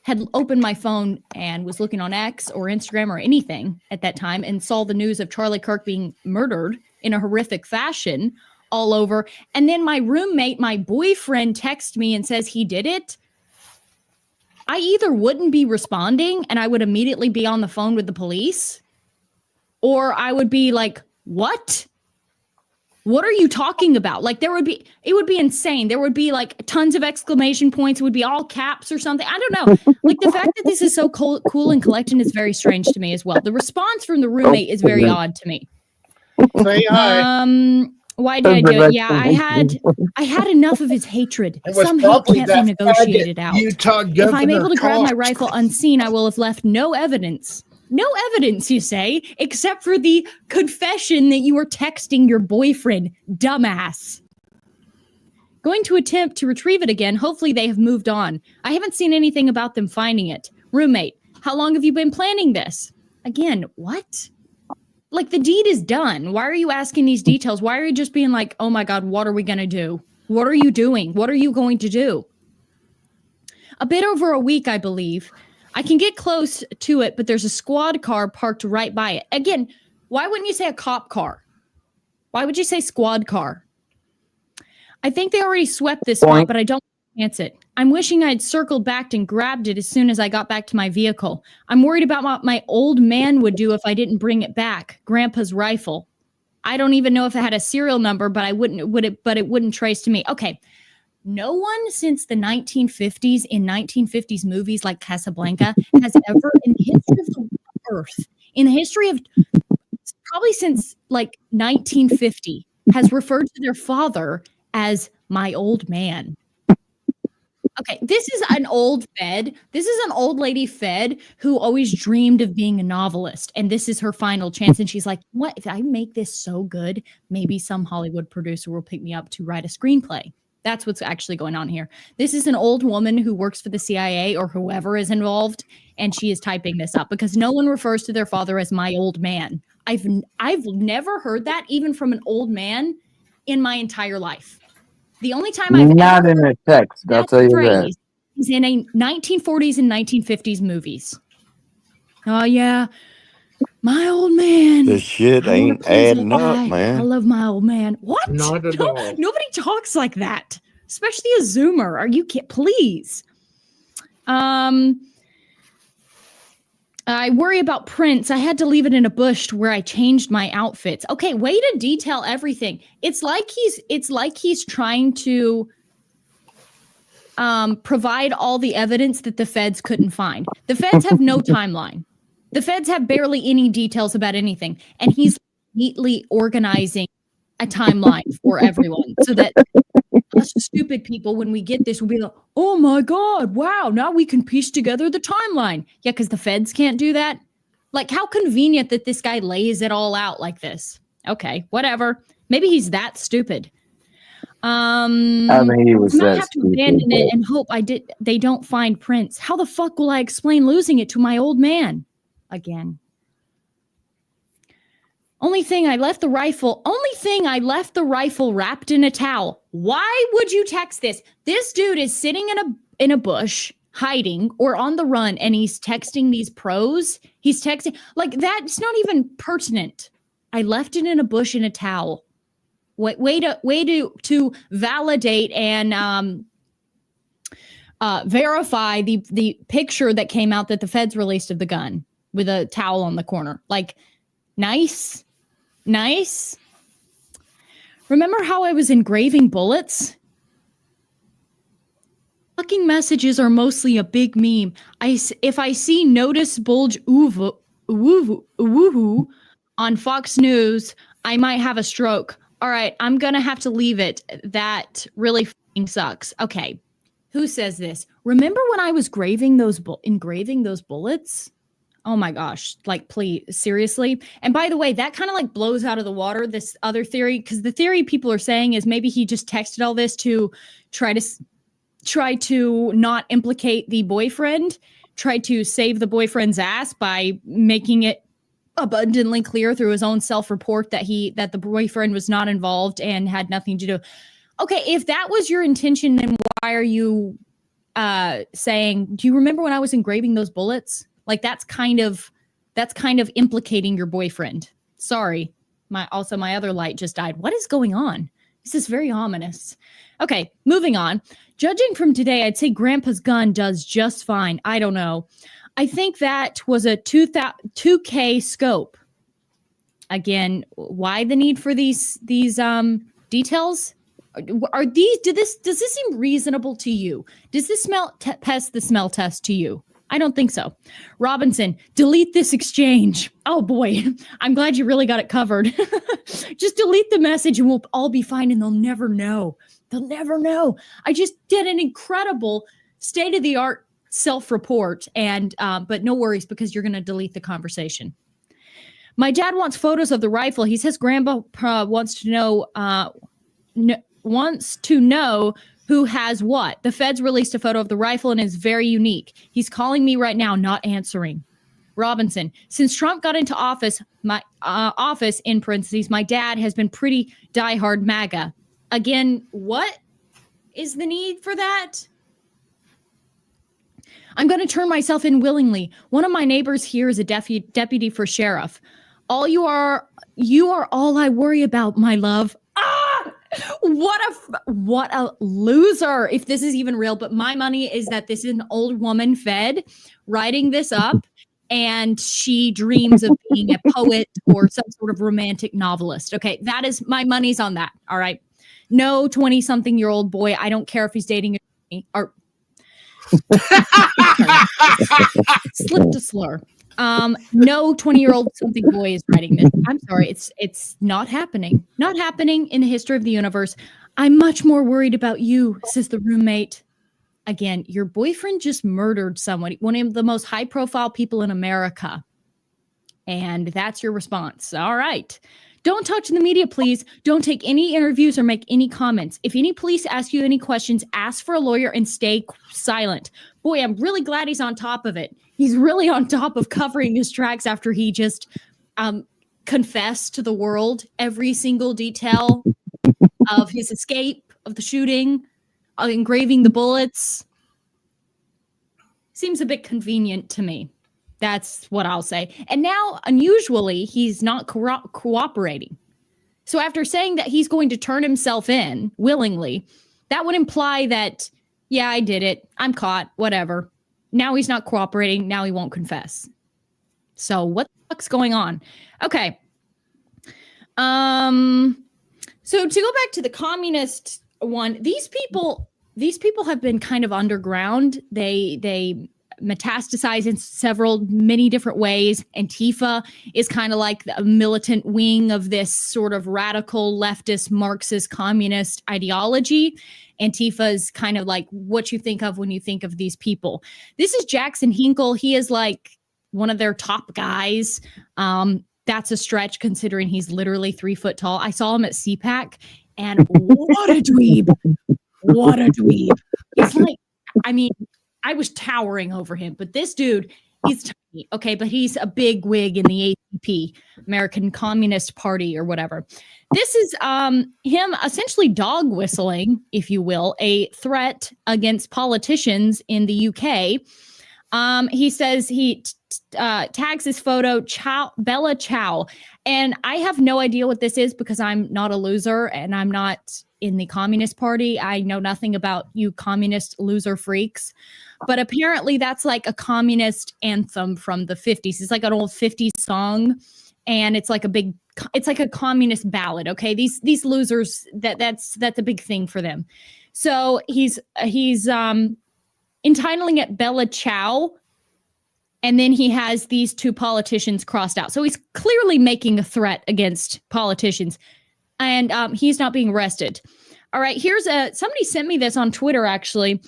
had opened my phone and was looking on X or Instagram or anything at that time and saw the news of Charlie Kirk being murdered in a horrific fashion all over, and then my roommate, my boyfriend, texts me and says he did it, I either wouldn't be responding and I would immediately be on the phone with the police, or I would be like, what? What are you talking about? Like it would be insane. There would be like tons of exclamation points. It would be all caps or something. I don't know. Like the fact that this is so cool and collected is very strange to me as well. The response from the roommate is very odd to me. Say hi. Why did I do it? Yeah, I had enough of his hatred. It was Some hate probably can't that be negotiated out. Utah If I'm able to grab my Governor rifle unseen, I will have left no evidence. No evidence, you say, except for the confession that you were texting your boyfriend, dumbass. Going to attempt to retrieve it again. Hopefully they have moved on. I haven't seen anything about them finding it. Roommate, how long have you been planning this? Again, what? Like the deed is done. Why are you asking these details? Why are you just being like, oh my God, what are we going to do? What are you doing? What are you going to do? A bit over a week, I believe. I can get close to it, but there's a squad car parked right by it. Again, why wouldn't you say a cop car? Why would you say squad car? I think they already swept this spot, but I don't chance it. I'm wishing I'd circled back and grabbed it as soon as I got back to my vehicle. I'm worried about what my old man would do if I didn't bring it back. Grandpa's rifle. I don't even know if it had a serial number, but it wouldn't trace to me. Okay. No one since the 1950s in 1950s movies like Casablanca has ever, in the history of the earth, in the history of probably since like 1950, has referred to their father as my old man. Okay, this is an old Fed. This is an old lady Fed who always dreamed of being a novelist, and this is her final chance. And she's like, what, if I make this so good, maybe some Hollywood producer will pick me up to write a screenplay. That's what's actually going on here. This is an old woman who works for the CIA or whoever is involved, and she is typing this up because no one refers to their father as my old man. I've never heard that even from an old man in my entire life. The only time I've not ever in a text, I'll tell you that. He's in a 1940s and 1950s movies. Oh yeah, my old man. This shit I wanna ain't please adding that up, guy. I man. love my old man. What? Not at all. Nobody talks like that, especially a Zoomer. Are you kidding? Please. I worry about Prince. I had to leave it in a bush where I changed my outfits. Okay, way to detail everything. It's like he's trying to provide all the evidence that the feds couldn't find. The feds have no timeline. The feds have barely any details about anything, and he's neatly organizing a timeline for everyone so that us stupid people, when we get this, will be like, oh my God, wow, now we can piece together the timeline. Yeah, because the feds can't do that. Like, how convenient that this guy lays it all out like this. Okay, whatever. Maybe he's that stupid. I think he was I might that have to stupid. abandon it and hope they don't find Prince. How the fuck will I explain losing it to my old man again? Only thing I left the rifle wrapped in a towel. Why would you text this? This dude is sitting in a bush, hiding or on the run, and he's texting these pros. He's texting like that's not even pertinent. I left it in a bush in a towel. Way to validate and verify the picture that came out that the feds released of the gun with a towel on the corner. Like, nice. Remember how I was engraving bullets? Fucking messages are mostly a big meme. If I see notice bulge woohoo on Fox News, I might have a stroke. All right, I'm gonna have to leave it. That really fucking sucks. Okay, who says this? Remember when I was engraving those bullets? Oh my gosh, like, please, seriously? And by the way, that kind of like blows out of the water this other theory, because the theory people are saying is maybe he just texted all this to try to not implicate the boyfriend, try to save the boyfriend's ass by making it abundantly clear through his own self-report that the boyfriend was not involved and had nothing to do. Okay, if that was your intention, then why are you saying, do you remember when I was engraving those bullets? Like, that's kind of implicating your boyfriend. Sorry. My other light just died. What is going on? This is very ominous. Okay, moving on. Judging from today, I'd say Grandpa's gun does just fine. I don't know. I think that was a 2K scope. Again, why the need for these details? Does this seem reasonable to you? Does this pass the smell test to you? I don't think so. Robinson, delete this exchange. Oh boy, I'm glad you really got it covered. Just delete the message and we'll all be fine and they'll never know. They'll never know. I just did an incredible state-of-the-art self-report and but no worries because you're going to delete the conversation. My dad wants photos of the rifle. He says Grandpa wants to know who has what. The feds released a photo of the rifle and is very unique. He's calling me right now, not answering. Robinson, since Trump got into office, my office in parentheses, my dad has been pretty diehard MAGA. Again, what is the need for that? I'm going to turn myself in willingly. One of my neighbors here is a deputy for sheriff. You are all I worry about, my love. Ah! What a loser, if this is even real. But my money is that this is an old woman fed writing this up, and she dreams of being a poet or some sort of romantic novelist. Okay, that is my money's on that. All right, no 20-something-year-old boy. I don't care if he's dating or slipped a slur. No 20-year-old something boy is writing this. I'm sorry. It's not happening. Not happening in the history of the universe. I'm much more worried about you, says the roommate. Again, your boyfriend just murdered someone, one of the most high-profile people in America. And that's your response. All right. Don't talk to the media, please. Don't take any interviews or make any comments. If any police ask you any questions, ask for a lawyer and stay silent. Boy, I'm really glad he's on top of it. He's really on top of covering his tracks after he just confessed to the world every single detail of his escape, of the shooting, of engraving the bullets. seems a bit convenient to me. That's what I'll say. And now, unusually, he's not cooperating. So after saying that he's going to turn himself in willingly, that would imply that, yeah, I did it. I'm caught, whatever. Now he's not cooperating. Now he won't confess. So what the fuck's going on? Okay. So to go back to the communist one, these people have been kind of underground. They metastasize in many different ways. Antifa is kind of like a militant wing of this sort of radical leftist Marxist communist ideology. Antifa is kind of like what you think of when you think of these people. This is Jackson Hinkle. He is like one of their top guys. That's a stretch considering he's literally 3 foot tall. I saw him at CPAC and what a dweeb. What a dweeb. It's like, I mean, I was towering over him, but this dude, he's tiny, okay, but he's a big wig in the ACP, American Communist Party or whatever. This is him essentially dog whistling, if you will, a threat against politicians in the UK. He says he tags his photo, Bella Ciao, and I have no idea what this is because I'm not a loser and I'm not in the Communist Party. I know nothing about you communist loser freaks. But apparently that's like a communist anthem from the 50s. It's like an old 50s song. And it's like a communist ballad. Okay. These losers, that's a big thing for them. So he's entitling it Bella Ciao. And then he has these two politicians crossed out. So he's clearly making a threat against politicians. And he's not being arrested. All right. Here's somebody sent me this on Twitter, actually.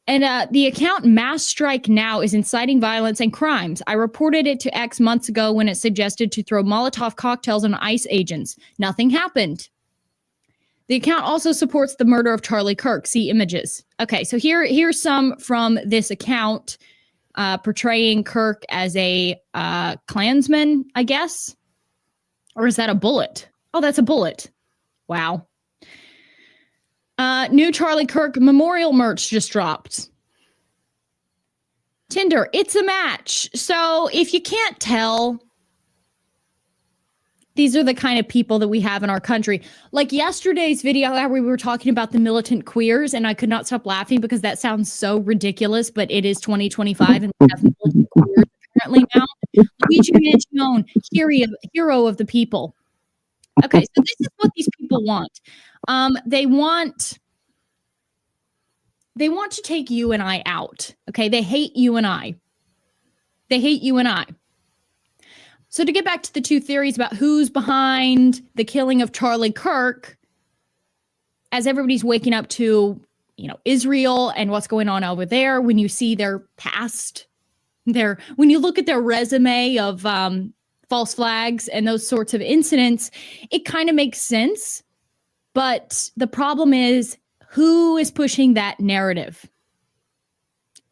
And the account Mass Strike Now is inciting violence and crimes. I reported it to X months ago when it suggested to throw Molotov cocktails on ICE agents. Nothing happened. The account also supports the murder of Charlie Kirk. See images. Okay, so here's some from this account portraying Kirk as a Klansman, I guess. Or is that a bullet? Oh, that's a bullet. Wow. New Charlie Kirk memorial merch just dropped. Tinder, it's a match. So if you can't tell, these are the kind of people that we have in our country. Like yesterday's video where we were talking about the militant queers, and I could not stop laughing because that sounds so ridiculous, but it is 2025 and we have militant queers apparently now. Luigi Mangione, hero of the people. Okay, so this is what these people want. They want to take you and I out. Okay, they hate you and I. They hate you and I. So to get back to the two theories about who's behind the killing of Charlie Kirk, as everybody's waking up to, Israel and what's going on over there, when you see their past, when you look at their resume of false flags and those sorts of incidents, it kind of makes sense. But the problem is, who is pushing that narrative?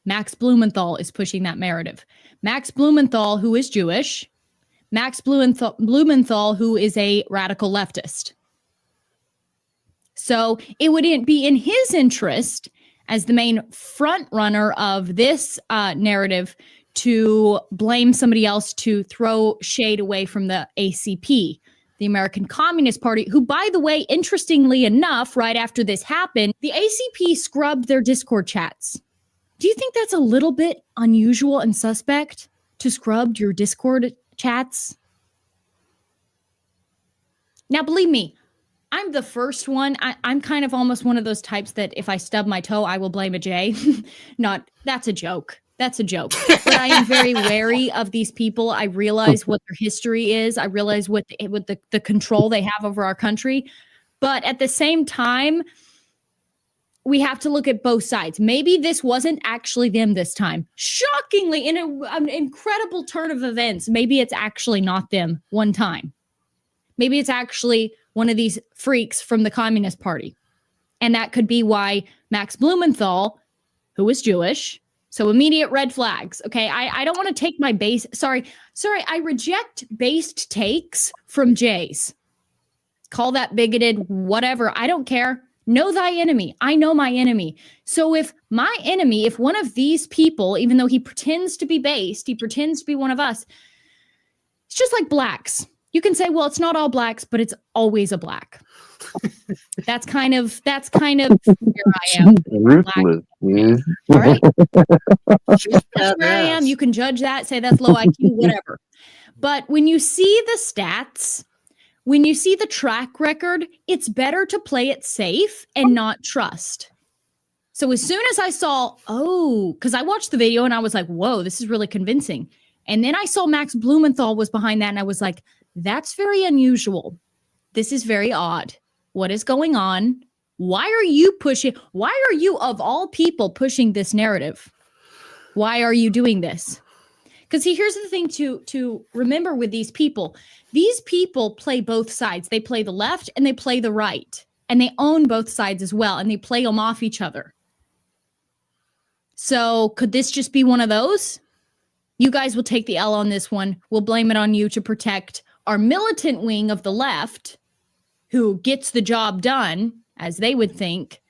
Max Blumenthal is pushing that narrative. Max Blumenthal, who is Jewish. Max Blumenthal, who is a radical leftist. So it would be in his interest as the main front runner of this narrative to blame somebody else, to throw shade away from the ACP, the American Communist Party, who, by the way, interestingly enough, right after this happened, the ACP scrubbed their Discord chats. Do you think that's a little bit unusual and suspect to scrub your Discord chats? Now, believe me, I'm the first one. I'm kind of almost one of those types that if I stub my toe, I will blame a J. That's a joke. That's a joke. But I am very wary of these people. I realize what their history is. I realize what the control they have over our country. But at the same time, we have to look at both sides. Maybe this wasn't actually them this time. Shockingly, in an incredible turn of events, maybe it's actually not them one time. Maybe it's actually one of these freaks from the Communist Party. And that could be why Max Blumenthal, who is Jewish, so immediate red flags. Okay, I don't want to take my base. Sorry, I reject based takes from Jays. Call that bigoted, whatever. I don't care. Know thy enemy. I know my enemy. So if my enemy, if one of these people, even though he pretends to be based, he pretends to be one of us, it's just like blacks. You can say, well, it's not all blacks, but it's always a black. That's kind of where I am. Ruthless, dude. All right. She's That's where I am. badass. You can judge that, say that's low IQ, whatever. But when you see the stats, when you see the track record, it's better to play it safe and not trust. So as soon as I saw, because I watched the video and I was like, whoa, this is really convincing. And then I saw Max Blumenthal was behind that and I was like, that's very unusual. This is very odd. What is going on? Why are you of all people pushing this narrative? Why are you doing this? Because here's the thing to remember with these people. These people play both sides. They play the left and they play the right. And they own both sides as well. And they play them off each other. So could this just be one of those? You guys will take the L on this one. We'll blame it on you to protect our militant wing of the left, who gets the job done, as they would think,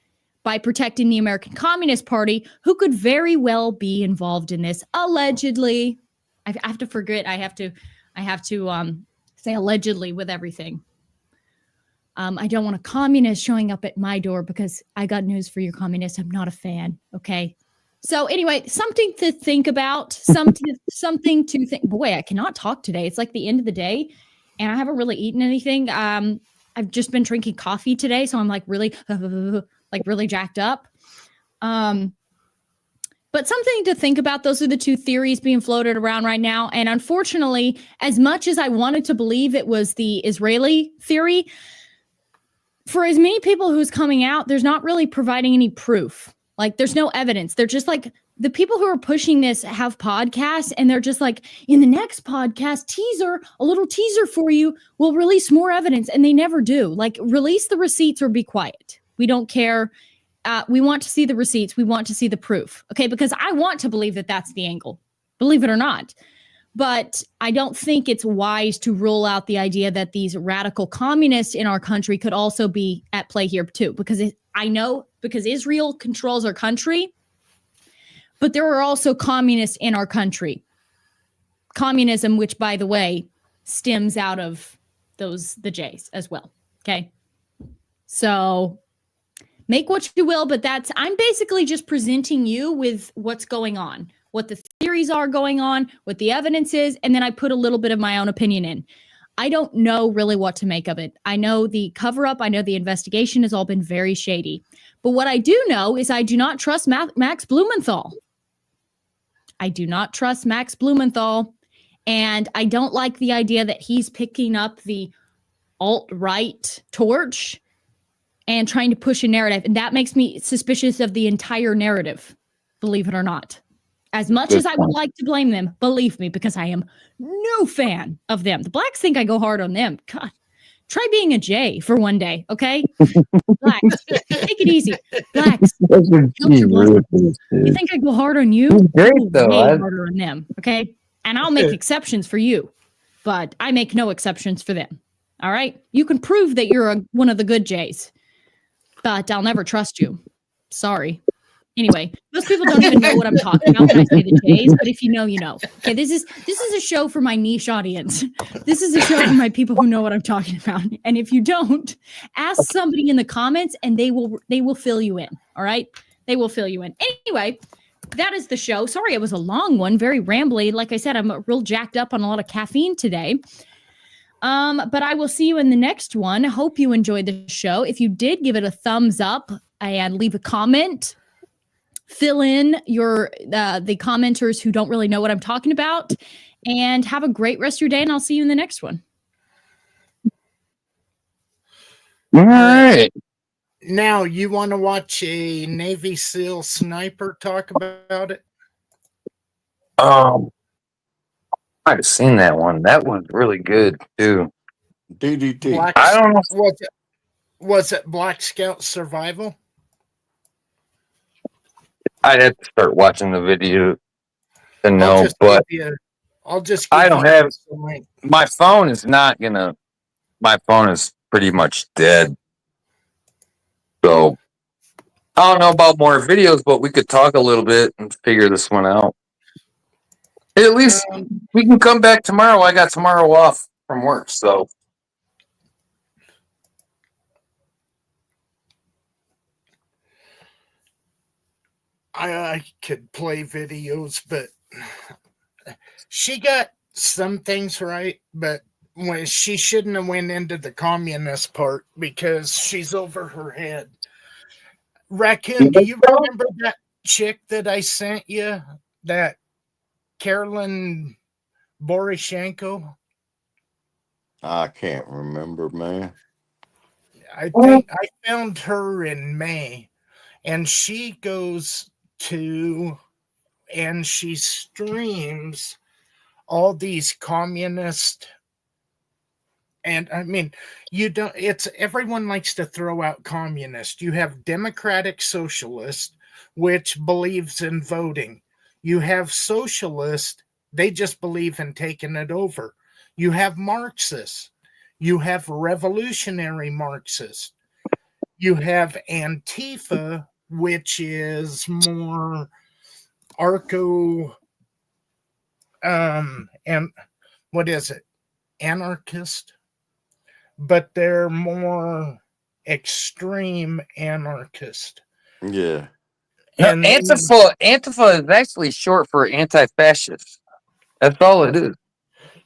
by protecting the American Communist Party, who could very well be involved in this, allegedly. I have to forget. I have to say allegedly with everything. I don't want a communist showing up at my door because I got news for you, communists. I'm not a fan. Okay. So anyway, something to think about. Something to think. Boy, I cannot talk today. It's like the end of the day, and I haven't really eaten anything. I've just been drinking coffee today, so I'm like really jacked up. But something to think about. Those are the two theories being floated around right now. And unfortunately, as much as I wanted to believe it was the Israeli theory, for as many people who's coming out, there's not really providing any proof. Like, there's no evidence. They're just like, the people who are pushing this have podcasts, and they're just like, in the next podcast, a little teaser for you, we'll release more evidence. And they never do. Like, release the receipts or be quiet. We don't care. We want to see the receipts. We want to see the proof. Okay, because I want to believe that that's the angle, believe it or not. But I don't think it's wise to rule out the idea that these radical communists in our country could also be at play here too. Because because Israel controls our country, but there are also communists in our country. Communism, which, by the way, stems out of the Jays as well. Okay, so make what you will, but I'm basically just presenting you with what's going on, what the theories are going on, what the evidence is, and then I put a little bit of my own opinion in. I don't know really what to make of it. I know the cover-up, I know the investigation has all been very shady. But what I do know is I do not trust Max Blumenthal. I do not trust Max Blumenthal, and I don't like the idea that he's picking up the alt-right torch and trying to push a narrative. And that makes me suspicious of the entire narrative, believe it or not. As much as I would like to blame them, believe me, because I am no fan of them. The blacks think I go hard on them. God, try being a J for one day, okay? Blacks, take it easy. Blacks, you think I go hard on you? Great, though. Way harder on them, okay? And I'll make exceptions for you, but I make no exceptions for them. All right? You can prove that you're one of the good J's, but I'll never trust you. Sorry. Anyway, most people don't even know what I'm talking about when I say the J's, but if you know, you know. Okay, this is a show for my niche audience. This is a show for my people who know what I'm talking about. And if you don't, ask somebody in the comments and they will fill you in. All right? They will fill you in. Anyway, that is the show. Sorry, it was a long one, very rambly. Like I said, I'm real jacked up on a lot of caffeine today. But I will see you in the next one. Hope you enjoyed the show. If you did, give it a thumbs up and leave a comment. Fill in the commenters who don't really know what I'm talking about, and have a great rest of your day. And I'll see you in the next one. All right. Now, you want to watch a Navy SEAL sniper talk about it? I've seen that one. That one's really good too. DDT. I don't know. Was it Black Scout Survival? I'd have to start watching the video to know, I'll just but I don't have my phone is not gonna. My phone is pretty much dead. So I don't know about more videos, but we could talk a little bit and figure this one out. At least we can come back tomorrow. I got tomorrow off from work, so. I could play videos, but she got some things right, but when she shouldn't have went into the communist part because she's over her head. Raccoon, do you remember that chick that I sent you? That Carolyn Boroshenko? I can't remember, man. I think I found her in May, and she goes to and she streams all these communist, and I mean, you don't, it's everyone likes to throw out communist. You have democratic socialist, which believes in voting. You have socialist, they just believe in taking it over. You have Marxist. You have revolutionary Marxist. You have Antifa, which is more arco, and what is it? Anarchist, but they're more extreme anarchist. Yeah. And Antifa is actually short for anti-fascist. That's all it is.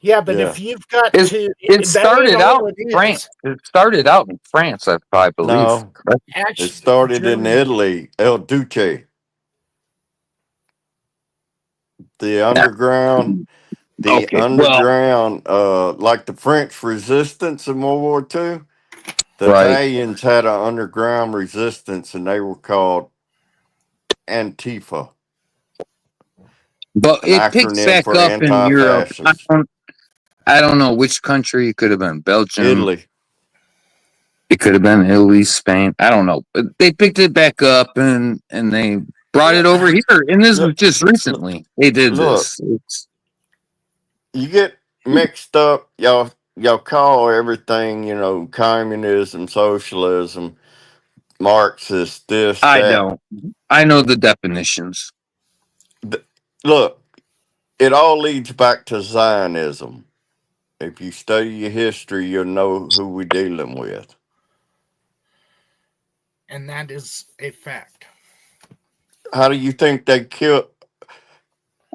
yeah, but Yeah. if you've got It to, It that started ain't all out it in is. France. It started out in France, I believe. No. Correct? Actually, It started in Germany. Italy, El Duce. The underground, Okay, well, like the French resistance in World War II. The right. Italians had an underground resistance, and they were called Antifa, But an it picks acronym back for up in Europe. anti-fascist. I don't know which country. It could have been Belgium. Italy. It could have been Italy, Spain. I don't know. But they picked it back up and they brought it over here. And this was just recently. They did Look. this. It's, You get mixed up. Y'all call everything, communism, socialism, Marxist, this, I that. don't. I know the definitions. Look, it all leads back to Zionism. If you study your history, you'll know who we're dealing with. And that is a fact. How do you think they killed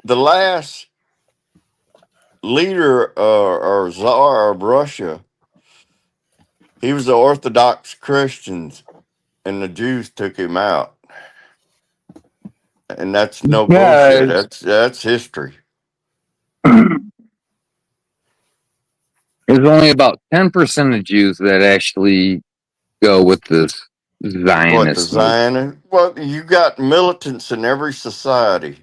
the last leader or czar of Russia? He was an Orthodox Christian, and the Jews took him out. And that's no bullshit. That's history. There's only about 10% of Jews that actually go with this Zionist. What, the Zionist? Well, you got militants in every society.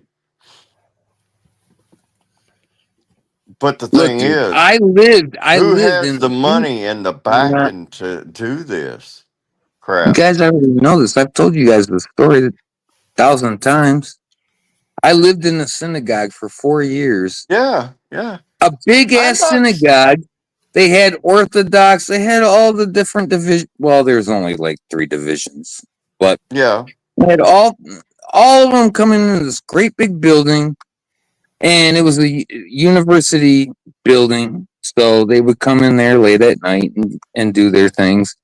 But the thing is, I lived who has in the money and the backing to do this crap? You guys already know this. I've told you guys the story 1,000 times. I lived in a synagogue for 4 years. Yeah. A big ass synagogue. They had Orthodox. They had all the different divisions. Well, there's only like 3 divisions, but Yeah. they had all of them coming into this great big building, and it was a university building. So they would come in there late at night and do their things.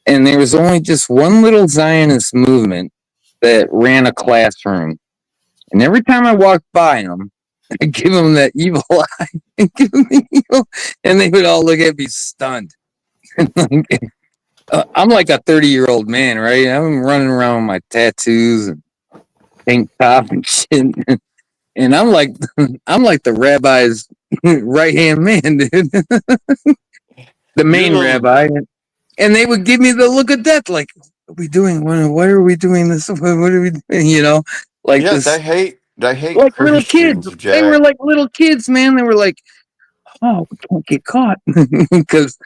And there was only just one little Zionist movement that ran a classroom. And every time I walked by them, I'd give them that evil eye. And give them the evil, and they would all look at me stunned. I'm like a 30-year-old man, right? I'm running around with my tattoos and tank top and shit. And I'm like the rabbi's right-hand man, dude. The main rabbi. And they would give me the look of death, like, what are we doing? Why are we doing this? What are we doing? Like Yeah, this. they hate like little kids. Jack. They were like little kids, man. They were like, oh, we can't get caught. Because,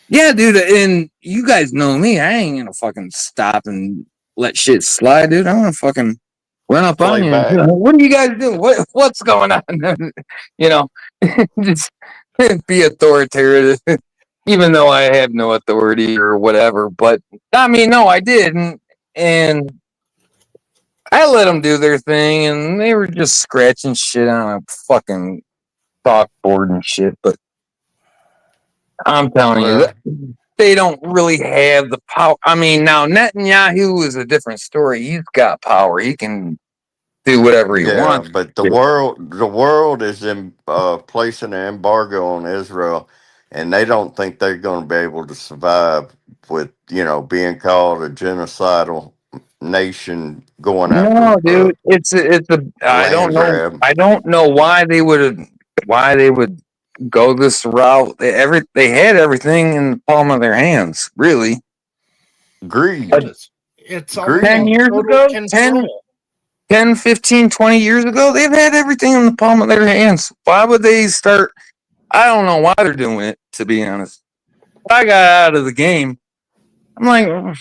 yeah, dude, and you guys know me. I ain't gonna fucking stop and let shit slide, dude. I'm gonna fucking run up on you. What are you guys doing? What's going on? Just be authoritarian. even though I have no authority or whatever. But I mean, no, I didn't, and I let them do their thing, and they were just scratching shit on a fucking chalkboard and shit. But I'm telling you, Well, they don't really have the power. I mean, now Netanyahu is a different story. He's got power. He can do whatever he yeah, wants. but the world is in placing an embargo on Israel, and they don't think they're going to be able to survive with being called a genocidal nation going after No, dude, it's a. I don't land know. grab. I don't know why they would go this route. They had everything in the palm of their hands, really. Greed, It's all greed. 10 about years total ago, control. 10, 15, 20 years ago, they've had everything in the palm of their hands. Why would they start? I don't know why they're doing it, to be honest. I got out of the game. I'm like, well,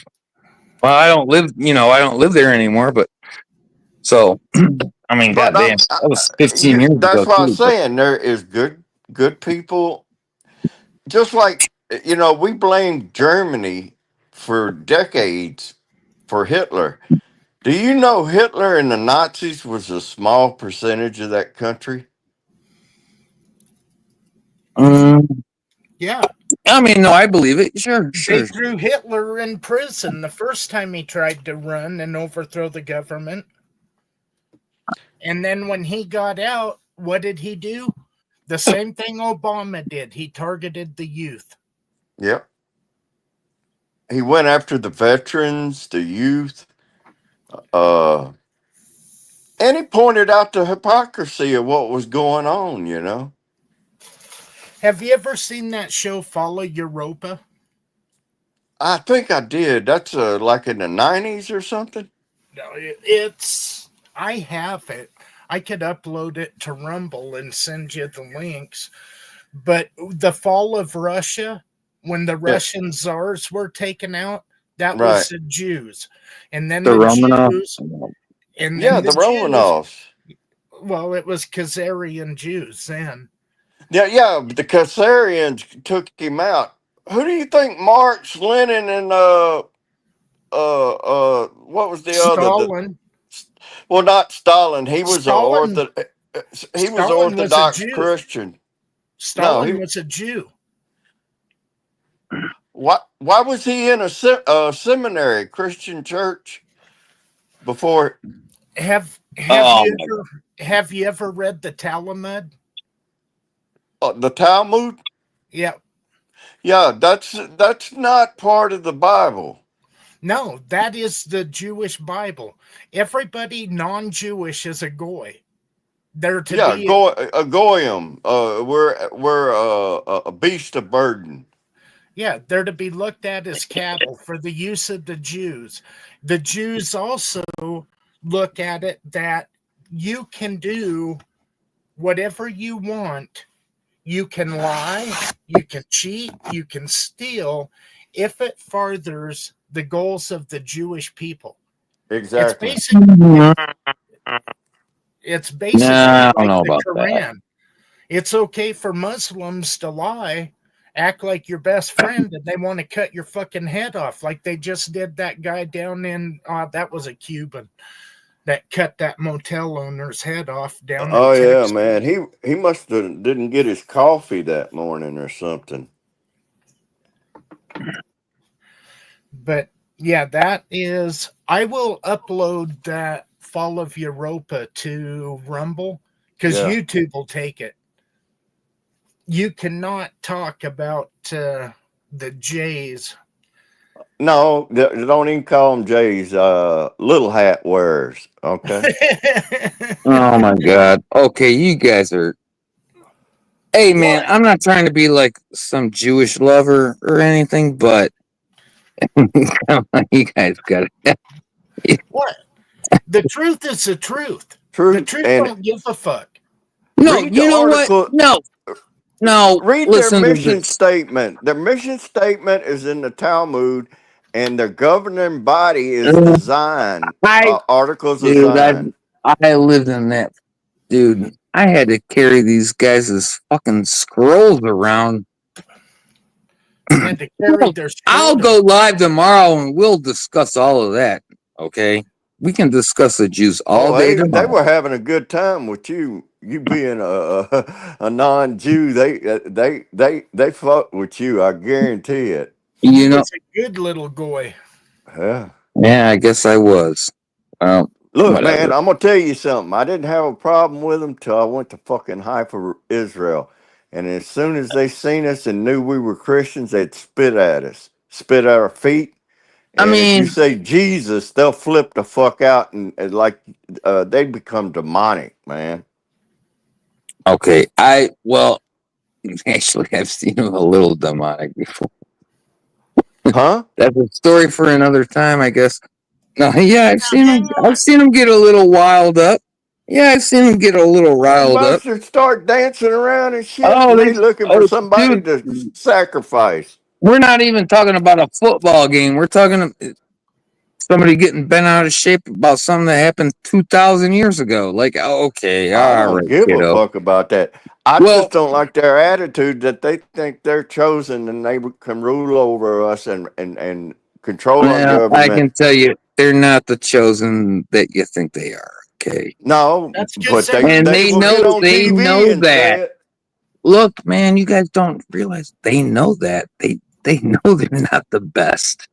I don't live there anymore, but so, I mean, But goddamn, that was 15 years that's ago, what I'm too. But saying. There is good people. Just like we blamed Germany for decades for Hitler. Do you know Hitler and the Nazis was a small percentage of that country? um, Yeah. I mean, no, I believe it. Sure, They sure. threw Hitler in prison the first time he tried to run and overthrow the government. And then when he got out, what did he do? The same thing Obama did. He targeted the youth. Yep. He went after the veterans, the youth, and he pointed out the hypocrisy of what was going on. Have you ever seen that show Follow Europa? I think I did. That's like in the 90s or something. No, I have it. I could upload it to Rumble and send you the links. But the fall of Russia, when the Yeah, Russian czars were taken out, that was right. the Jews. And then The the Romanov. Jews, and Yeah, then the the Jews, Romanovs. well, it was Khazarian Jews then. Yeah, but the Khazarians took him out. Who do you think Marx, Lenin, and what was the other? Stalin. Well, not Stalin. He was a Stalin he was Stalin was a Orthodox Jew. Christian. No, Stalin was a Jew. why was he in a seminary Christian church before? Have Oh, you ever read the Talmud? The Talmud? Yeah. Yeah, that's not part of the Bible. No, that is the Jewish Bible. Everybody non-Jewish is a goy. They're to Yeah, be a goyim. We're a beast of burden. Yeah, they're to be looked at as cattle for the use of the Jews. The Jews also look at it that you can do whatever you want. You can lie, you can cheat, you can steal if it furthers the goals of the Jewish people. Exactly. It's basically nah, I don't like know the about Quran. that. It's okay for Muslims to lie, act like your best friend, and they want to cut your fucking head off, like they just did that guy down in that was a Cuban that cut that motel owner's head off down in Oh yeah, Texas. man. He must have didn't get his coffee that morning or something. But yeah, that is. I will upload that Fall of Europa to Rumble because Yeah. YouTube will take it. You cannot talk about the Jays. No, don't even call them Jays. Little hat wearers. Okay. Oh my God. Okay, you guys are. Hey man, I'm not trying to be like some Jewish lover or anything, but you guys got it. What? The truth is the truth. The Truth truth and don't give a fuck. No, read you the know article. what? No. Read Listen their to mission this. statement. Their mission statement is in the Talmud, and their governing body is the Zion. Articles of Dude, Zion. I lived in that. Dude, I had to carry these guys' fucking scrolls around. had to carry their I'll shield. go live tomorrow and we'll discuss all of that. Okay, we can discuss the Jews all day they tomorrow. were having a good time with you. You being a non-Jew, they fuck with you. I guarantee it. You He know, was a good little boy. Yeah. yeah, I guess I was. Well, Look, whatever. man, I'm gonna tell you something. I didn't have a problem with them till I went to fucking Haifa, Israel, and as soon as they seen us and knew we were Christians, they'd spit at us, spit at our feet. I And if you mean, say Jesus, they'll flip the fuck out and like they become demonic, man. okay, well, actually, I've seen him a little demonic before. Huh? That's a story for another time, I guess. No, yeah, I've seen him get a little wild up. Yeah, I've seen him get a little riled up. Bastards start dancing around and shit, Oh, and they looking for somebody dude, to sacrifice. we're not even talking about a football game. We're talking somebody getting bent out of shape about something that happened 2,000 years ago. Like, okay, I all don't right, give kiddo. a fuck about that. I Well- just don't like their attitude that they think they're chosen and they can rule over us and control our Well, government. I can tell you, they're not the chosen that you think they are. Okay. No, That's just but saying- And they will get know- on they TV know and say that. it. Look, man, you guys don't realize they know that. They know they're not the best.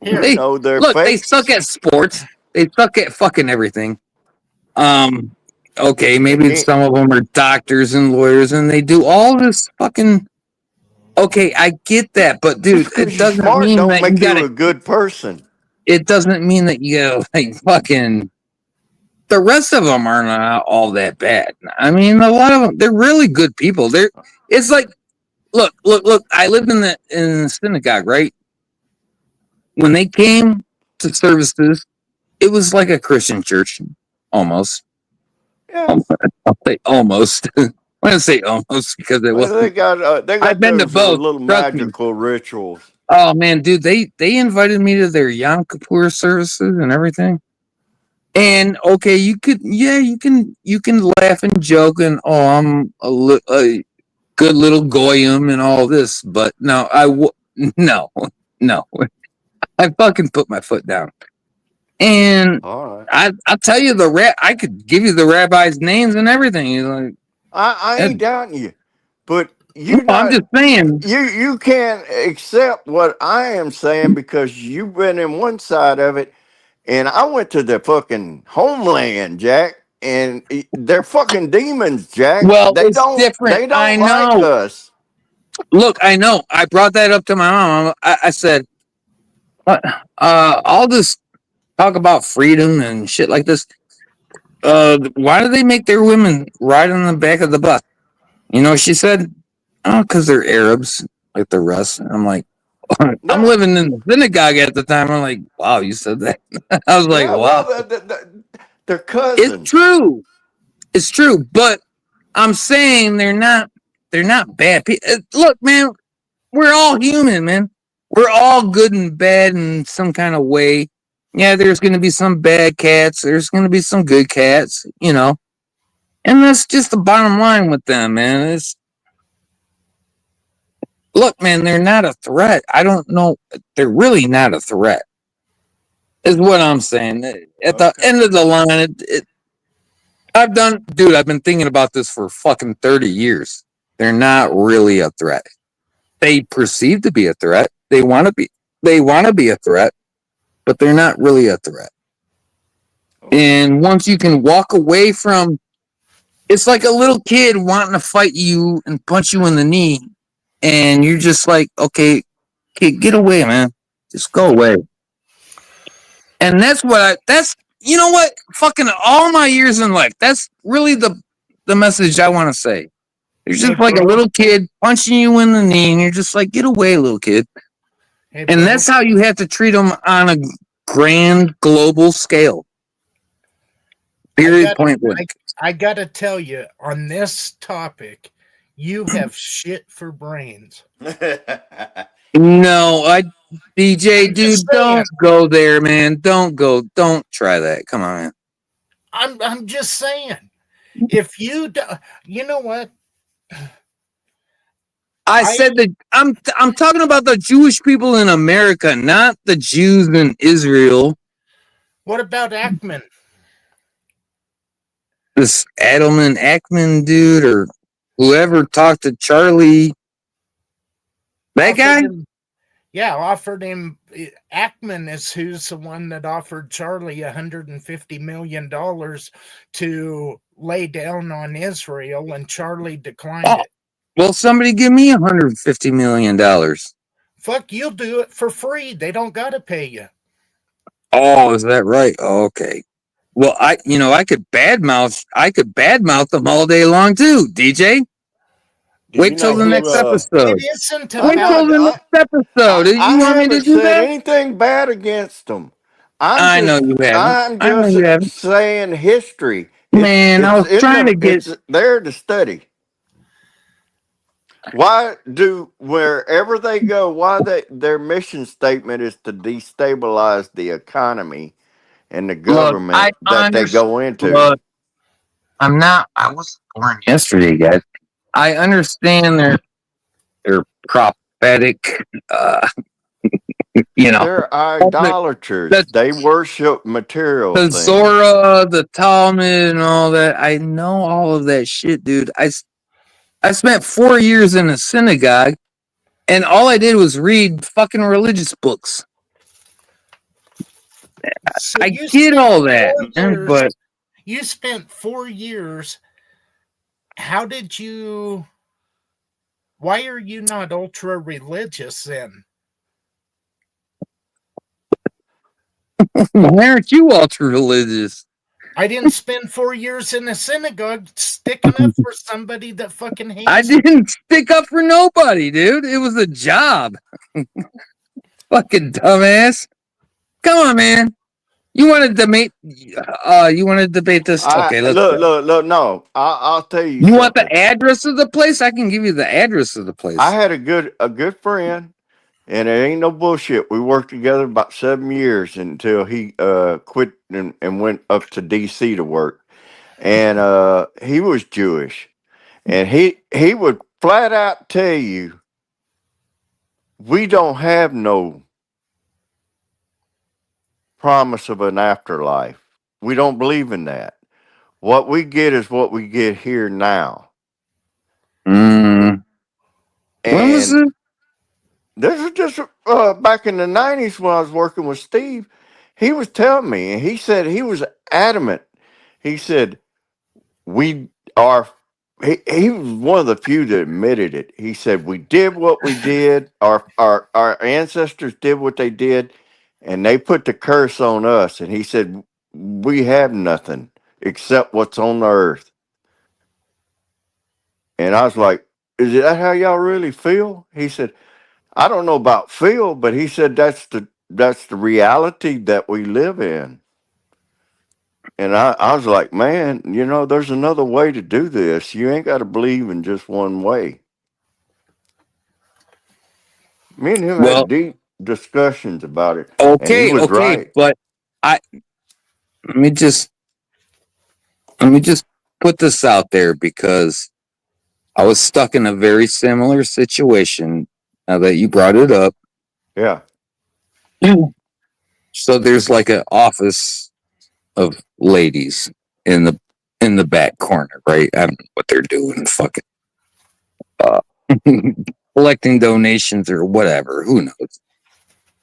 Here, They- know their Look, they fakes. suck at sports. They suck at fucking everything. Okay, maybe Yeah. some of them are doctors and lawyers, and they do all this fucking. Okay, I get that, but dude, Just 'cause it you're doesn't smart mean don't that you make you gotta. a good person. It doesn't mean that you gotta like fucking. The rest of them are not all that bad. I mean, a lot of them, they're really good people. It's like, look. I lived in the synagogue, right? When they came to services, it was like a Christian church, almost. Yeah. I'll say almost. I'm gonna say almost because it Well, wasn't. they got I've been to those, both, little trust me. magical rituals. Oh man, dude, they invited me to their Yom Kippur services and everything. And okay, you can laugh and joke and I'm a good little goyim and all this, but no, no, I fucking put my foot down. And All right. I'll tell you I could give you the rabbis' names and everything. You're like, I ain't doubting you, but I'm just saying. you can't accept what I am saying because you've been in one side of it, and I went to the fucking homeland, Jack, and they're fucking demons, Jack. Well, they it's don't different. they don't I like know. us. Look, I know. I brought that up to my mom. I said, all this talk about freedom and shit like this. Why do they make their women ride on the back of the bus? You know, she said, oh, because they're Arabs like the rest. I'm like, I'm living in the synagogue at the time. I'm like, wow, you said that. I was like, Yeah, wow. well, they're cousins. It's true. It's true. But I'm saying they're not bad people. Look, man, we're all human, man. We're all good and bad in some kind of way. Yeah, there's going to be some bad cats. There's going to be some good cats, you know. And that's just the bottom line with them, man. Look, man, they're not a threat. I don't know. They're really not a threat, is what I'm saying. At the end of the line, I've been thinking about this for fucking 30 years. They're not really a threat. They perceive to be a threat. They want to be a threat, but they're not really a threat. And once you can walk away from, it's like a little kid wanting to fight you and punch you in the knee. And you're just like, okay, kid, get away, man. Just go away. And that's you know what? Fucking all my years in life, that's really the message I want to say. You're just like a little kid punching you in the knee, and you're just like, get away, little kid. Hey, And bro, that's how you have to treat them on a grand global scale. Period. Point blank. I gotta tell you, on this topic, you have shit for brains. No, DJ, I'm dude, just saying. don't go there, man. Don't try that. Come on, man. I'm just saying. If you do, you know what? I said that I'm talking about the Jewish people in America, not the Jews in Israel. What about Ackman? This Adelman Ackman dude or whoever talked to Charlie. That guy? Offered him. Ackman is who's the one that offered Charlie $150 million to lay down on Israel, and Charlie declined it. Well, somebody give me $150 million. Fuck, you'll do it for free. They don't gotta pay you. Oh, is that right? Oh, okay. Well, I could badmouth them all day long too, DJ. Wait till the next episode. It isn't Wait about. till the next episode. You want me to do said that? anything bad against them. I know you haven't. I'm just saying history. Man, I was trying to get it's there to study. Why do wherever they go? Their mission statement is to destabilize the economy and the government that they go into. Look, I was born yesterday, guys. I understand their prophetic, they're idolaters. They worship material the things. Zora, the Talmud, and all that. I know all of that shit, dude. I spent 4 years in a synagogue, and all I did was read fucking religious books. So I get all that, man, but you spent 4 years. How did you? Why are you not ultra religious then? why aren't you ultra religious? I didn't spend 4 years in a synagogue sticking up for somebody that fucking hates. I didn't stick up for nobody, dude. It was a job. Fucking dumbass. Come on, man. You want to debate? You want to debate this? Okay, let's look. No, I'll tell you. You want the address of the place? I can give you the address of the place. I had a good friend, and it ain't no bullshit. We worked together about 7 years until he quit and went up to DC to work. And he was Jewish, and he would flat out tell you, we don't have no promise of an afterlife. We don't believe in that. What we get is what we get here now. When was it? This is just back in the 90s when I was working with Steve. He was telling me, and he said he was adamant. He said, we are, he was one of the few that admitted it. He said, we did what we did. Our ancestors did what they did, and they put the curse on us. And he said, we have nothing except what's on the earth. And I was like, is that how y'all really feel? He said, I don't know about feel, but he said that's the reality that we live in. And I was like, man, there's another way to do this. You ain't got to believe in just one way. Me and him had deep discussions about it. Okay, right. But let me just put this out there, because I was stuck in a very similar situation now that you brought it up. Yeah. So there's like an office of ladies in the back corner, right? I don't know what they're doing, fucking collecting donations or whatever. Who knows?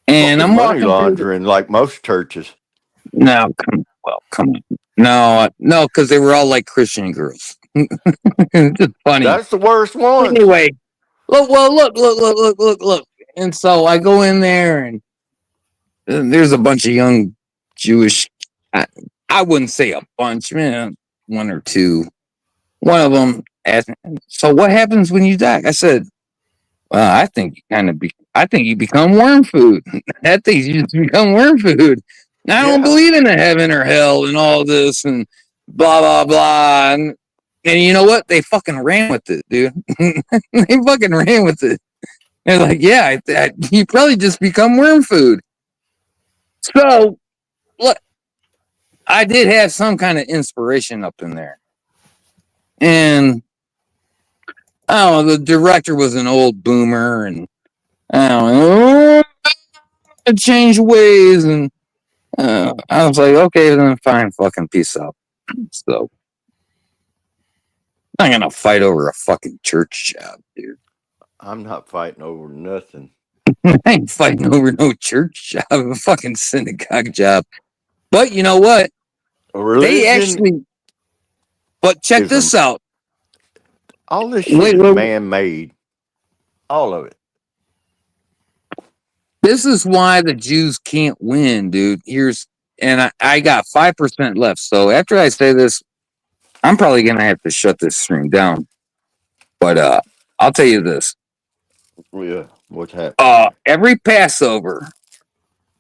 And I'm money laundering like most churches. No, come on. No, because they were all like Christian girls. It's funny. That's the worst one. Anyway, look. And so I go in there, and there's a bunch of young Jewish. I wouldn't say a bunch, man. One or two. One of them asked me, so what happens when you die? I said, well, I think you become worm food. I think you just become worm food. I don't believe in a heaven or hell and all this and blah, blah, blah. And you know what? They fucking ran with it, dude. They fucking ran with it. They're like, yeah, you probably just become worm food. So, look, I did have some kind of inspiration up in there. And oh, the director was an old boomer, and I don't know, to change ways, and I was like, okay, then fine, fucking peace out. So I'm not gonna fight over a fucking church job, dude. I'm not fighting over nothing. I ain't fighting over no church job, a fucking synagogue job. But you know what? Religion, They actually. But check is this a- out. all this shit Wait, is wait. man-made. All of it. This is why the Jews can't win, dude. And I got 5% left. So after I say this, I'm probably gonna have to shut this stream down. But I'll tell you this. Yeah, what's happening? Every Passover,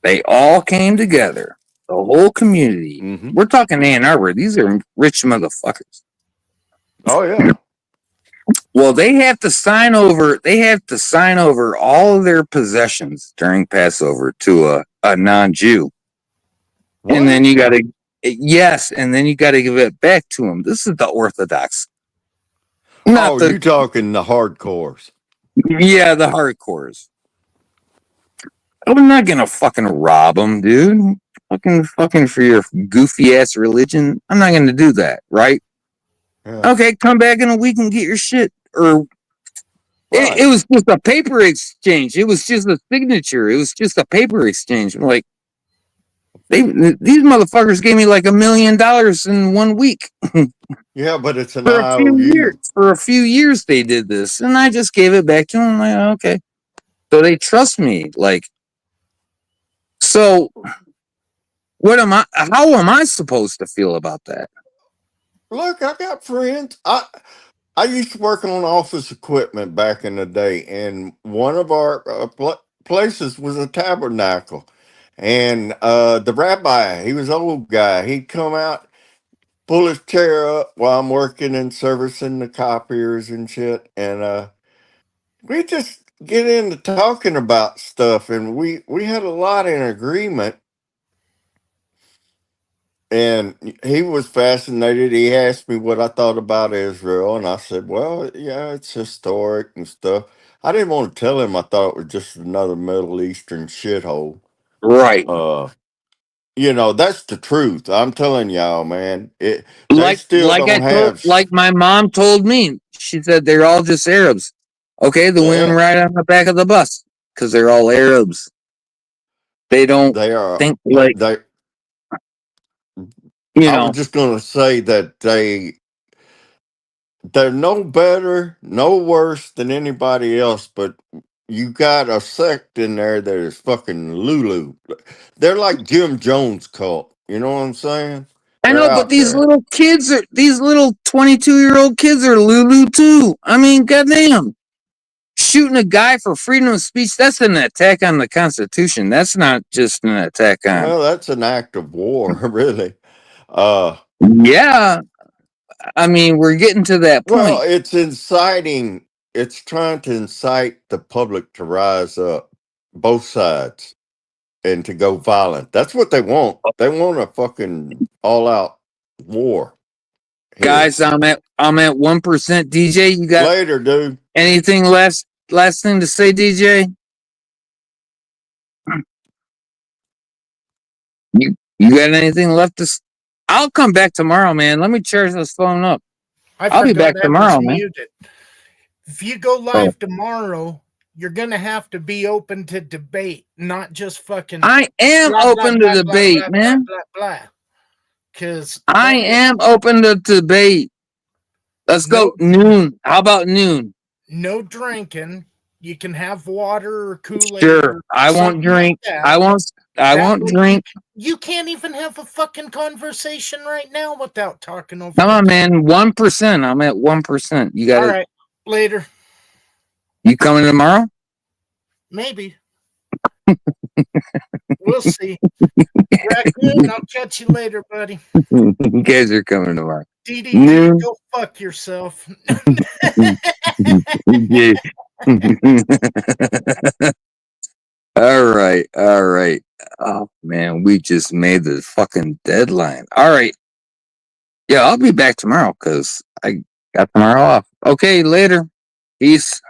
they all came together. The whole community. Mm-hmm. We're talking Ann Arbor. These are rich motherfuckers. Oh yeah. Well, they have to sign over. They have to sign over all of their possessions during Passover to a non-Jew, and then you got to and then you got to give it back to them. This is the Orthodox. Not you talking the hardcores? Yeah, the hardcores. I'm not gonna fucking rob them, dude. Fucking for your goofy ass religion. I'm not gonna do that, right? Yeah. Okay, come back in a week and get your shit. Or Right. it was just a paper exchange. It was just a signature. It was just a paper exchange. I'm like, these motherfuckers gave me like $1 million in 1 week. Yeah, but it's an For a few IOU. years. For a few years they did this, and I just gave it back to them. I'm like, okay, so they trust me. Like, so what am I? How am I supposed to feel about that? Look, I got friends. I used to work on office equipment back in the day, and one of our places was a tabernacle. And the rabbi, he was an old guy. He'd come out, pull his chair up while I'm working and servicing the copiers and shit. And we just get into talking about stuff, and we had a lot in agreement. And he was fascinated. He asked me what I thought about Israel, and I said, "Well, yeah, it's historic and stuff." I didn't want to tell him I thought it was just another Middle Eastern shithole. Right. That's the truth. I'm telling y'all, man. They Like still like I don't told, have. like my mom told me. She said they're all just Arabs. Okay, the women Yeah. ride on the back of the bus because they're all Arabs. They don't They are. think like They. you I know. was just gonna say that they're no better, no worse than anybody else, but you got a sect in there that is fucking Lulu. They're like Jim Jones cult. You know what I'm saying? I They're know, but out there. these little 22-year-old kids are Lulu too. I mean, goddamn. Shooting a guy for freedom of speech, that's an attack on the Constitution. That's not just an attack on. Well, that's an act of war, really. Yeah. I mean, we're getting to that point. Well, it's inciting. It's trying to incite the public to rise up, both sides, and to go violent. That's what they want. They want a fucking all-out war. Here. Guys, I'm at 1%. DJ, you got Later, dude. anything last thing to say, DJ? You got anything left to? I'll come back tomorrow, man. Let me charge this phone up. I'll be back forgot I was tomorrow, man. muted. If you go live tomorrow, you're gonna have to be open to debate, not just fucking. I am blah, open blah, to blah, debate, blah, man. Blah blah blah. Because I am open to debate. Let's go noon. How about noon? No drinking. You can have water or Kool-Aid. Sure. I won't drink. I won't drink. You can't even have a fucking conversation right now without talking over. Come on, man. 1%. I'm at 1%. You got it. All right. Later. You coming tomorrow? Maybe. We'll see. Raccoon, I'll catch you later, buddy. You guys are coming tomorrow. DD, go fuck yourself. Yeah. All right. Oh man, we just made the fucking deadline. All right. Yeah, I'll be back tomorrow because I got tomorrow off. Okay, later. He's